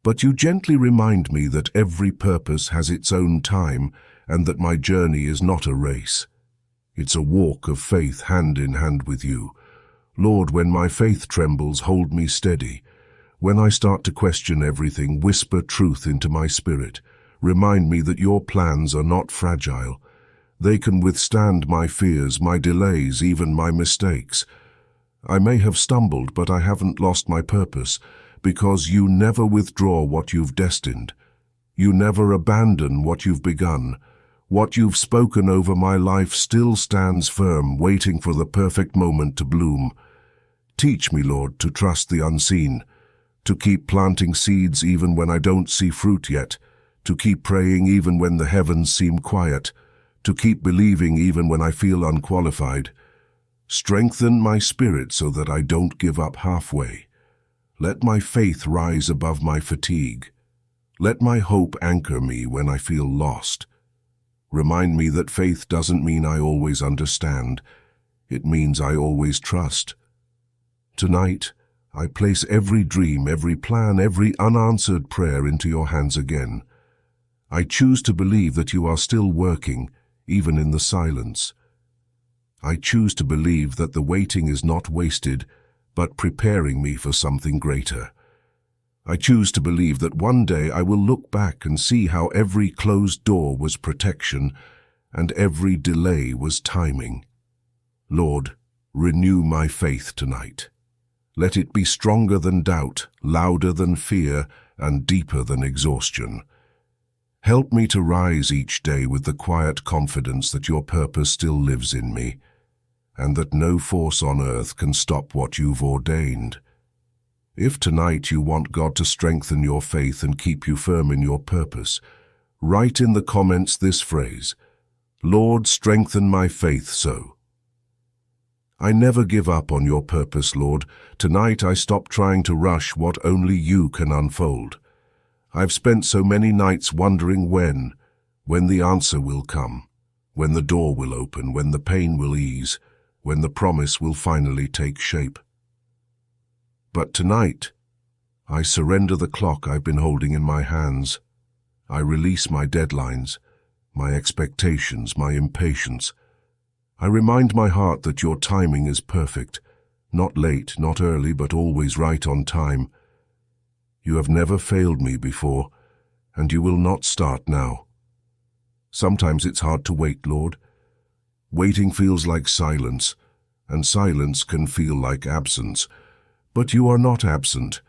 But you gently remind me that every purpose has its own time and that my journey is not a race. It's a walk of faith hand in hand with you. Lord, when my faith trembles, hold me steady. When I start to question everything, whisper truth into my spirit. Remind me that your plans are not fragile. They can withstand my fears, my delays, even my mistakes. I may have stumbled, but I haven't lost my purpose, because you never withdraw what you've destined. You never abandon what you've begun. What you've spoken over my life still stands firm, waiting for the perfect moment to bloom. Teach me, Lord, to trust the unseen, to keep planting seeds even when I don't see fruit yet, to keep praying even when the heavens seem quiet, to keep believing even when I feel unqualified. Strengthen my spirit so that I don't give up halfway. Let my faith rise above my fatigue. Let my hope anchor me when I feel lost. Remind me that faith doesn't mean I always understand. It means I always trust. Tonight, I place every dream, every plan, every unanswered prayer into your hands again. I choose to believe that you are still working, even in the silence. I choose to believe that the waiting is not wasted, but preparing me for something greater. I choose to believe that one day I will look back and see how every closed door was protection and every delay was timing. Lord, renew my faith tonight. Let it be stronger than doubt, louder than fear, and deeper than exhaustion. Help me to rise each day with the quiet confidence that your purpose still lives in me, and that no force on earth can stop what you've ordained. If tonight you want God to strengthen your faith and keep you firm in your purpose, write in the comments this phrase, "Lord, strengthen my faith so." I never give up on your purpose, Lord. Tonight I stop trying to rush what only you can unfold. I've spent so many nights wondering when the answer will come, when the door will open, when the pain will ease, when the promise will finally take shape. But tonight, I surrender the clock I've been holding in my hands. I release my deadlines, my expectations, my impatience. I remind my heart that your timing is perfect, not late, not early, but always right on time. You have never failed me before, and you will not start now. Sometimes it's hard to wait, Lord. Waiting feels like silence, and silence can feel like absence. But you are not absent.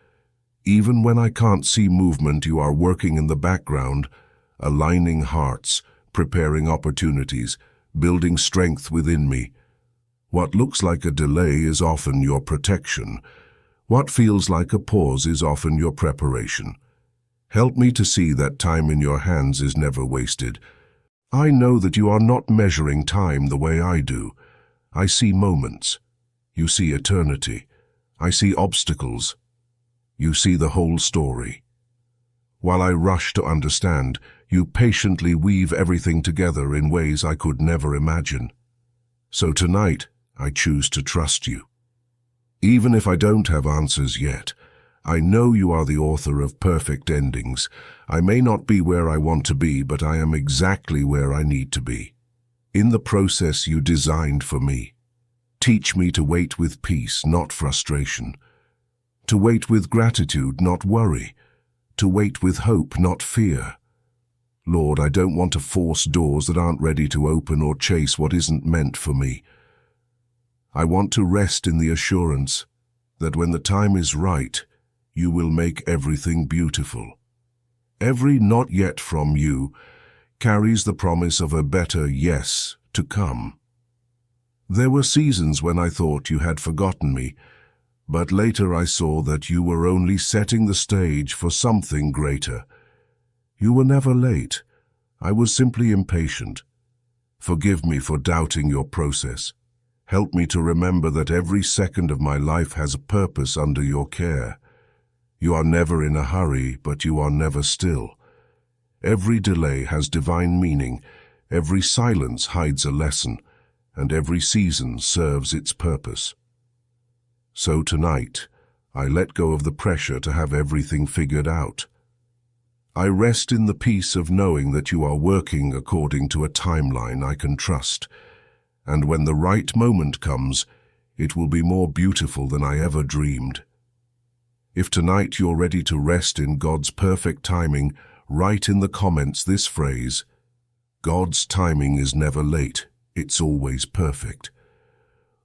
Even when I can't see movement, you are working in the background, aligning hearts, preparing opportunities, building strength within me. What looks like a delay is often your protection. What feels like a pause is often your preparation. Help me to see that time in your hands is never wasted. I know that you are not measuring time the way I do. I see moments. You see eternity. I see obstacles. You see the whole story. While I rush to understand, you patiently weave everything together in ways I could never imagine. So tonight, I choose to trust you. Even if I don't have answers yet, I know you are the author of perfect endings. I may not be where I want to be, but I am exactly where I need to be. In the process you designed for me. Teach me to wait with peace, not frustration. To wait with gratitude, not worry. To wait with hope, not fear. Lord, I don't want to force doors that aren't ready to open or chase what isn't meant for me. I want to rest in the assurance that when the time is right, you will make everything beautiful. Every not yet from you carries the promise of a better yes to come. There were seasons when I thought you had forgotten me, but later I saw that you were only setting the stage for something greater. You were never late. I was simply impatient. Forgive me for doubting your process. Help me to remember that every second of my life has a purpose under your care. You are never in a hurry, but you are never still. Every delay has divine meaning, every silence hides a lesson, and every season serves its purpose. So tonight, I let go of the pressure to have everything figured out. I rest in the peace of knowing that you are working according to a timeline I can trust, and when the right moment comes, it will be more beautiful than I ever dreamed. If tonight you're ready to rest in God's perfect timing, write in the comments this phrase, God's timing is never late, it's always perfect.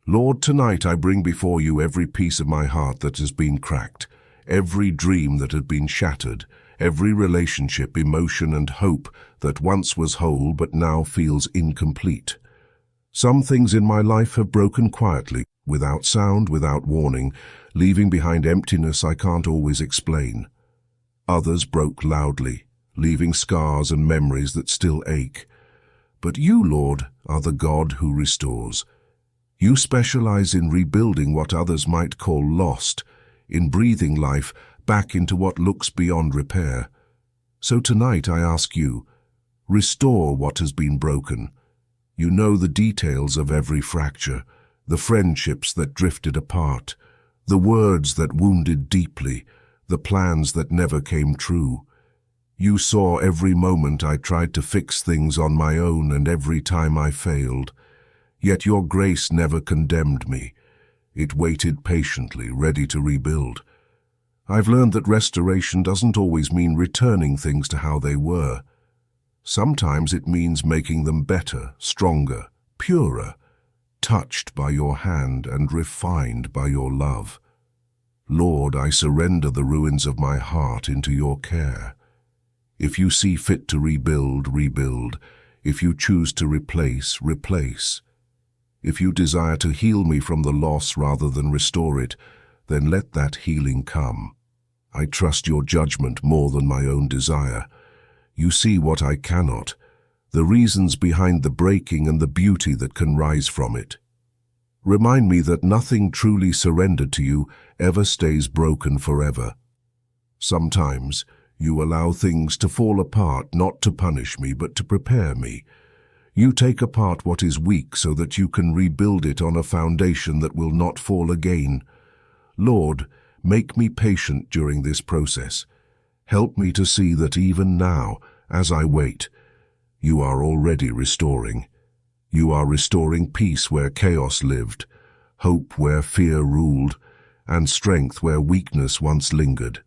Lord, tonight I bring before you every piece of my heart that has been cracked, every dream that had been shattered, every relationship, emotion, and hope that once was whole but now feels incomplete. Some things in my life have broken quietly, without sound, without warning, leaving behind emptiness I can't always explain. Others broke loudly, leaving scars and memories that still ache. But you, Lord, are the God who restores. You specialize in rebuilding what others might call lost, in breathing life back into what looks beyond repair. So tonight I ask you, restore what has been broken. You know the details of every fracture, the friendships that drifted apart, the words that wounded deeply, the plans that never came true. You saw every moment I tried to fix things on my own and every time I failed. Yet your grace never condemned me. It waited patiently, ready to rebuild. I've learned that restoration doesn't always mean returning things to how they were. Sometimes it means making them better, stronger, purer, touched by your hand and refined by your love. Lord, I surrender the ruins of my heart into your care. If you see fit to rebuild, rebuild. If you choose to replace, replace. If you desire to heal me from the loss rather than restore it, then let that healing come. I trust your judgment more than my own desire. You see what I cannot, the reasons behind the breaking and the beauty that can rise from it. Remind me that nothing truly surrendered to you ever stays broken forever. Sometimes you allow things to fall apart not to punish me but to prepare me. You take apart what is weak so that you can rebuild it on a foundation that will not fall again. Lord, make me patient during this process. Help me to see that even now, as I wait, you are already restoring. You are restoring peace where chaos lived, hope where fear ruled, and strength where weakness once lingered.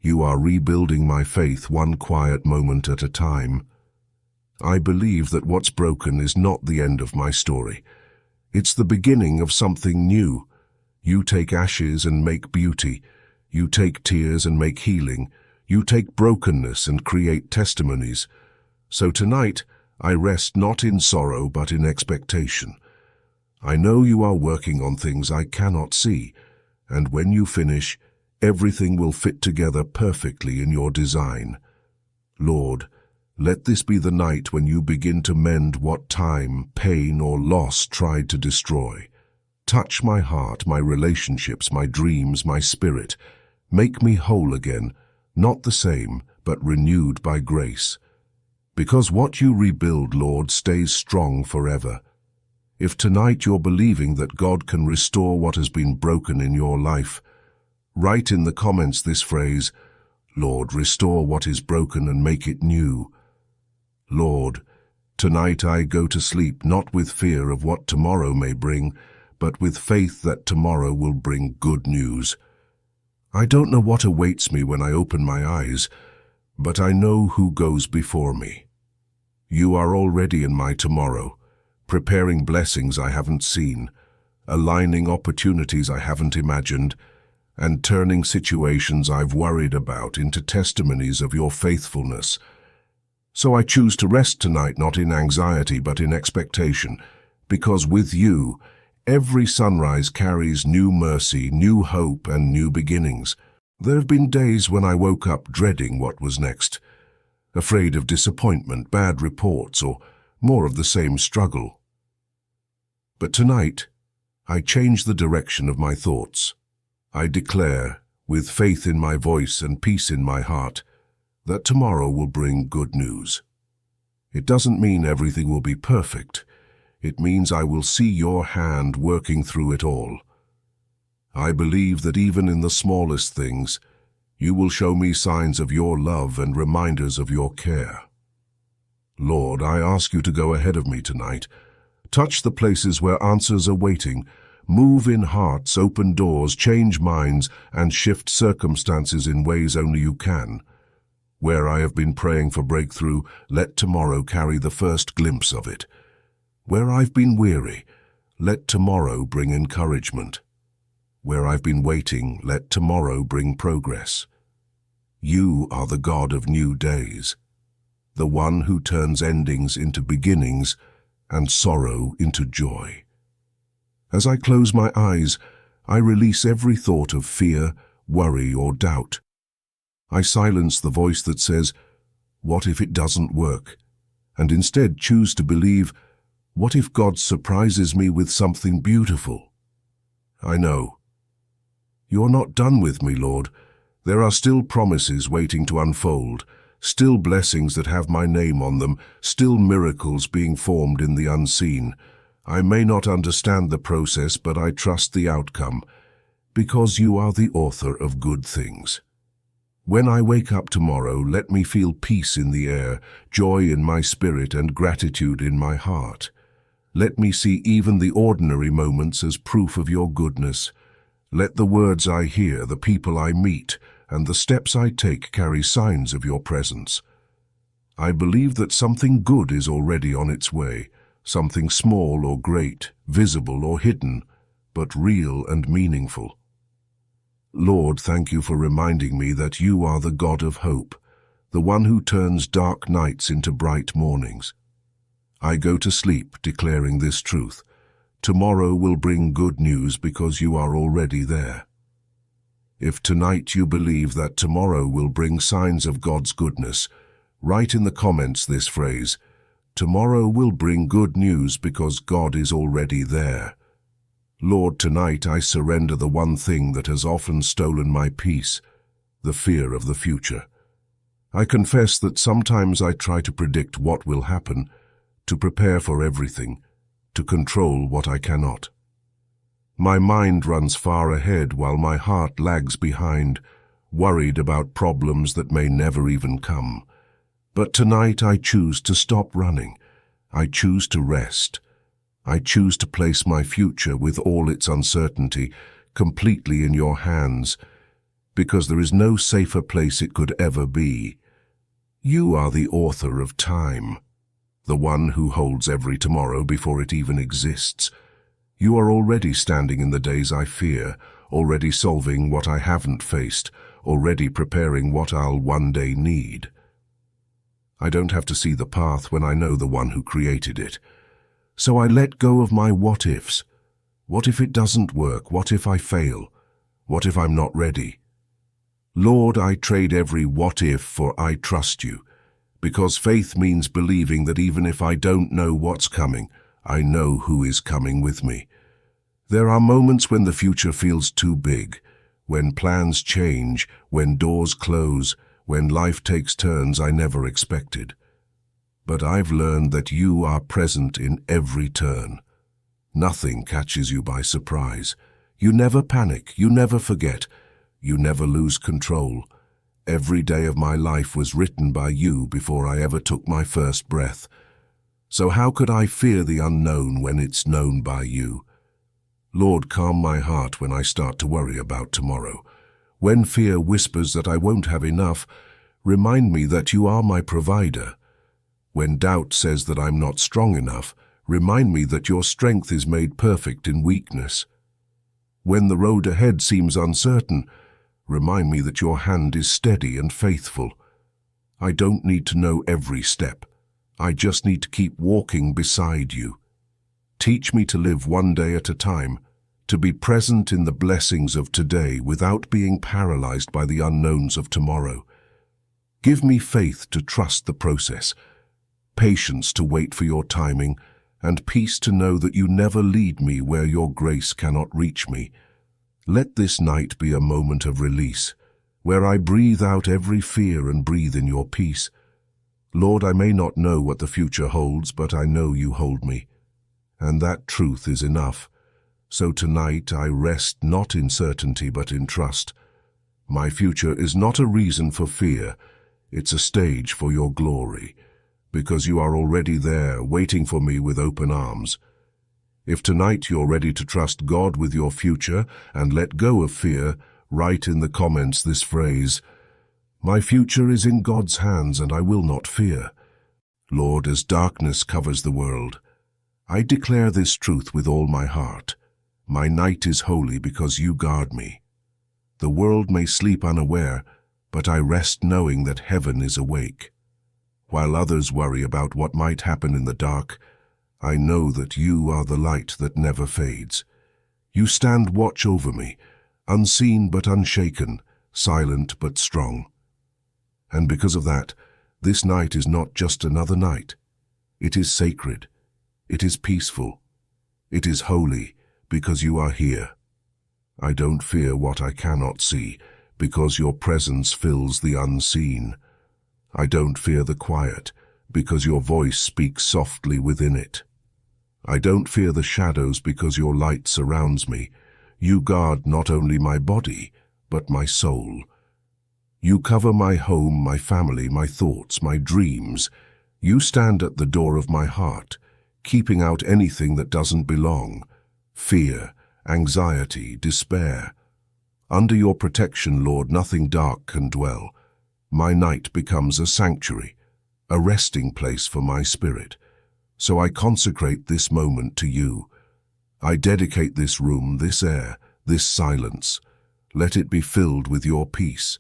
You are rebuilding my faith one quiet moment at a time. I believe that what's broken is not the end of my story. It's the beginning of something new. You take ashes and make beauty. You take tears and make healing. You take brokenness and create testimonies. So tonight, I rest not in sorrow but in expectation. I know you are working on things I cannot see, and when you finish, everything will fit together perfectly in your design. Lord, let this be the night when you begin to mend what time, pain, or loss tried to destroy. Touch my heart, my relationships, my dreams, my spirit. Make me whole again, not the same, but renewed by grace. Because what you rebuild, Lord, stays strong forever. If tonight you're believing that God can restore what has been broken in your life, write in the comments this phrase, Lord, restore what is broken and make it new. Lord, tonight I go to sleep not with fear of what tomorrow may bring, but with faith that tomorrow will bring good news. I don't know what awaits me when I open my eyes, but I know who goes before me. You are already in my tomorrow, preparing blessings I haven't seen, aligning opportunities I haven't imagined, and turning situations I've worried about into testimonies of your faithfulness. So I choose to rest tonight not in anxiety but in expectation, because with you, every sunrise carries new mercy, new hope, and new beginnings. There have been days when I woke up dreading what was next, afraid of disappointment, bad reports, or more of the same struggle. But tonight, I change the direction of my thoughts. I declare, with faith in my voice and peace in my heart, that tomorrow will bring good news. It doesn't mean everything will be perfect. It means I will see your hand working through it all. I believe that even in the smallest things, you will show me signs of your love and reminders of your care. Lord, I ask you to go ahead of me tonight. Touch the places where answers are waiting. Move in hearts, open doors, change minds, and shift circumstances in ways only you can. Where I have been praying for breakthrough, let tomorrow carry the first glimpse of it. Where I've been weary, let tomorrow bring encouragement. Where I've been waiting, let tomorrow bring progress. You are the God of new days, the one who turns endings into beginnings and sorrow into joy. As I close my eyes, I release every thought of fear, worry, or doubt. I silence the voice that says, "What if it doesn't work?" and instead choose to believe, "What if God surprises me with something beautiful?" I know. You're not done with me, Lord. There are still promises waiting to unfold, still blessings that have my name on them, still miracles being formed in the unseen. I may not understand the process, but I trust the outcome, because you are the author of good things. When I wake up tomorrow, let me feel peace in the air, joy in my spirit, and gratitude in my heart. Let me see even the ordinary moments as proof of your goodness. Let the words I hear, the people I meet, and the steps I take carry signs of your presence. I believe that something good is already on its way, something small or great, visible or hidden, but real and meaningful. Lord, thank you for reminding me that you are the God of hope, the one who turns dark nights into bright mornings. I go to sleep declaring this truth. Tomorrow will bring good news because you are already there. If tonight you believe that tomorrow will bring signs of God's goodness, write in the comments this phrase, "Tomorrow will bring good news because God is already there." Lord, tonight I surrender the one thing that has often stolen my peace, the fear of the future. I confess that sometimes I try to predict what will happen, to prepare for everything, to control what I cannot. My mind runs far ahead while my heart lags behind, worried about problems that may never even come. But tonight I choose to stop running. I choose to rest. I choose to place my future with all its uncertainty completely in your hands, because there is no safer place it could ever be. You are the author of time, the one who holds every tomorrow before it even exists. You are already standing in the days I fear, already solving what I haven't faced, already preparing what I'll one day need. I don't have to see the path when I know the one who created it. So I let go of my what-ifs. What if it doesn't work? What if I fail? What if I'm not ready? Lord, I trade every what-if for I trust you, because faith means believing that even if I don't know what's coming, I know who is coming with me. There are moments when the future feels too big, when plans change, when doors close, when life takes turns I never expected. But I've learned that you are present in every turn. Nothing catches you by surprise. You never panic, you never forget, you never lose control. Every day of my life was written by you before I ever took my first breath. So how could I fear the unknown when it's known by you? Lord, calm my heart when I start to worry about tomorrow. When fear whispers that I won't have enough, remind me that you are my provider. When doubt says that I'm not strong enough, remind me that your strength is made perfect in weakness. When the road ahead seems uncertain, remind me that your hand is steady and faithful. I don't need to know every step. I just need to keep walking beside you. Teach me to live one day at a time, to be present in the blessings of today without being paralyzed by the unknowns of tomorrow. Give me faith to trust the process, patience to wait for your timing, and peace to know that you never lead me where your grace cannot reach me. Let this night be a moment of release, where I breathe out every fear and breathe in your peace. Lord, I may not know what the future holds, but I know you hold me, and that truth is enough. So tonight I rest not in certainty but in trust. My future is not a reason for fear, it's a stage for your glory, because you are already there, waiting for me with open arms. If tonight you're ready to trust God with your future and let go of fear, write in the comments this phrase, "My future is in God's hands and I will not fear." Lord, as darkness covers the world, I declare this truth with all my heart. My night is holy because you guard me. The world may sleep unaware, but I rest knowing that heaven is awake. While others worry about what might happen in the dark, I know that you are the light that never fades. You stand watch over me, unseen but unshaken, silent but strong. And because of that, this night is not just another night. It is sacred. It is peaceful. It is holy because you are here. I don't fear what I cannot see because your presence fills the unseen. I don't fear the quiet because your voice speaks softly within it. I don't fear the shadows because your light surrounds me. You guard not only my body, but my soul. You cover my home, my family, my thoughts, my dreams. You stand at the door of my heart, keeping out anything that doesn't belong. Fear, anxiety, despair. Under your protection, Lord, nothing dark can dwell. My night becomes a sanctuary, a resting place for my spirit. So I consecrate this moment to you. I dedicate this room, this air, this silence. Let it be filled with your peace.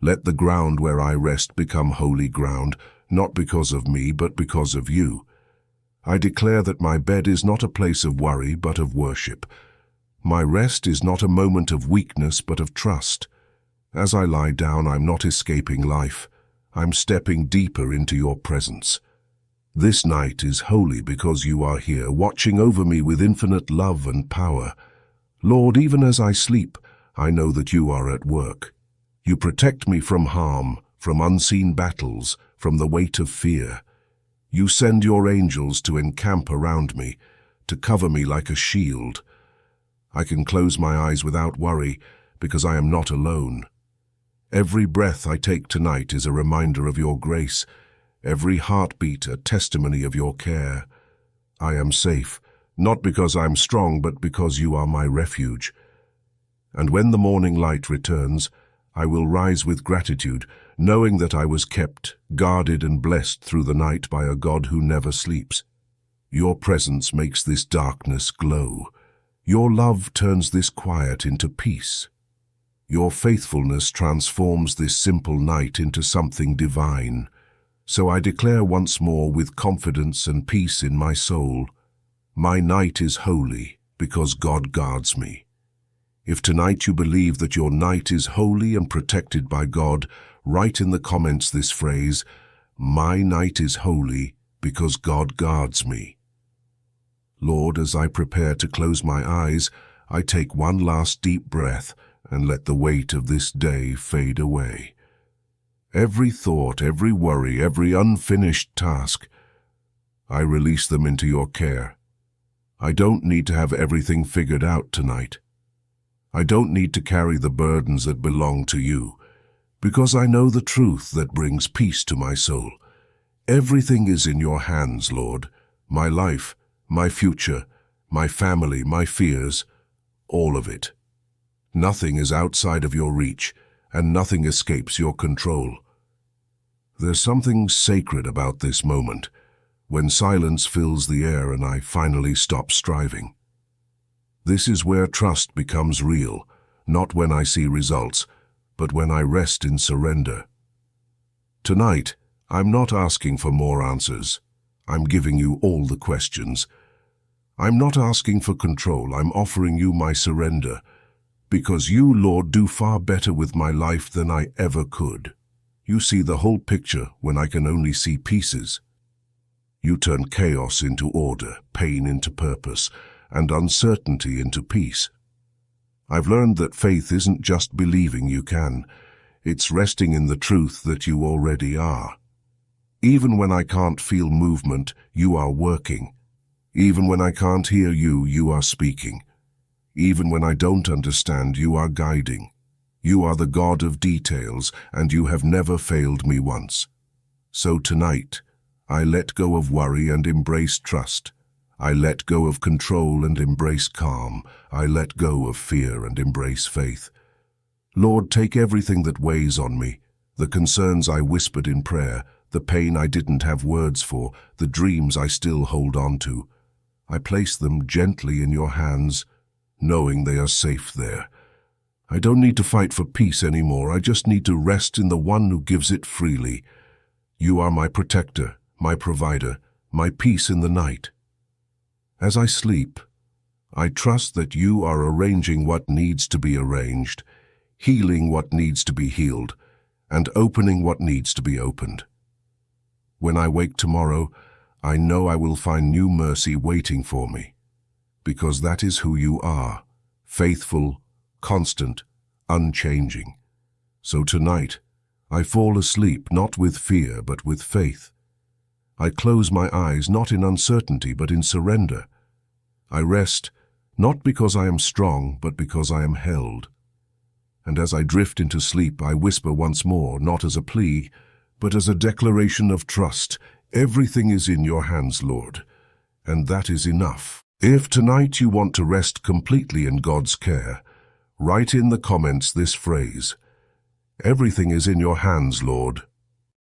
Let the ground where I rest become holy ground, not because of me, but because of you. I declare that my bed is not a place of worry, but of worship. My rest is not a moment of weakness, but of trust. As I lie down, I'm not escaping life. I'm stepping deeper into your presence. This night is holy because you are here, watching over me with infinite love and power. Lord, even as I sleep, I know that you are at work. You protect me from harm, from unseen battles, from the weight of fear. You send your angels to encamp around me, to cover me like a shield. I can close my eyes without worry, because I am not alone. Every breath I take tonight is a reminder of your grace, every heartbeat a testimony of your care. I am safe, not because I'm strong, but because you are my refuge. And when the morning light returns, I will rise with gratitude, knowing that I was kept, guarded and blessed through the night by a God who never sleeps. Your presence makes this darkness glow. Your love turns this quiet into peace. Your faithfulness transforms this simple night into something divine. So I declare once more with confidence and peace in my soul, my night is holy because God guards me. If tonight you believe that your night is holy and protected by God, write in the comments this phrase, my night is holy because God guards me. Lord, as I prepare to close my eyes, I take one last deep breath and let the weight of this day fade away. Every thought, every worry, every unfinished task, I release them into your care. I don't need to have everything figured out tonight. I don't need to carry the burdens that belong to you, because I know the truth that brings peace to my soul. Everything is in your hands, Lord. My life, my future, my family, my fears, all of it. Nothing is outside of your reach, and nothing escapes your control. There's something sacred about this moment, when silence fills the air and I finally stop striving. This is where trust becomes real, not when I see results, but when I rest in surrender. Tonight, I'm not asking for more answers. I'm giving you all the questions. I'm not asking for control. I'm offering you my surrender, because you, Lord, do far better with my life than I ever could. You see the whole picture when I can only see pieces. You turn chaos into order, pain into purpose, and uncertainty into peace. I've learned that faith isn't just believing you can. It's resting in the truth that you already are. Even when I can't feel movement, you are working. Even when I can't hear you, you are speaking. Even when I don't understand, you are guiding. You are the God of details, and you have never failed me once. So tonight, I let go of worry and embrace trust. I let go of control and embrace calm. I let go of fear and embrace faith. Lord, take everything that weighs on me, the concerns I whispered in prayer, the pain I didn't have words for, the dreams I still hold on to. I place them gently in your hands, knowing they are safe there. I don't need to fight for peace anymore. I just need to rest in the one who gives it freely. You are my protector, my provider, my peace in the night. As I sleep, I trust that you are arranging what needs to be arranged, healing what needs to be healed, and opening what needs to be opened. When I wake tomorrow, I know I will find new mercy waiting for me, because that is who you are, faithful, constant, unchanging. So tonight, I fall asleep not with fear but with faith. I close my eyes not in uncertainty but in surrender. I rest not because I am strong but because I am held. And as I drift into sleep, I whisper once more, not as a plea, but as a declaration of trust. Everything is in your hands, Lord, and that is enough. If tonight you want to rest completely in God's care, write in the comments this phrase: everything is in your hands, Lord,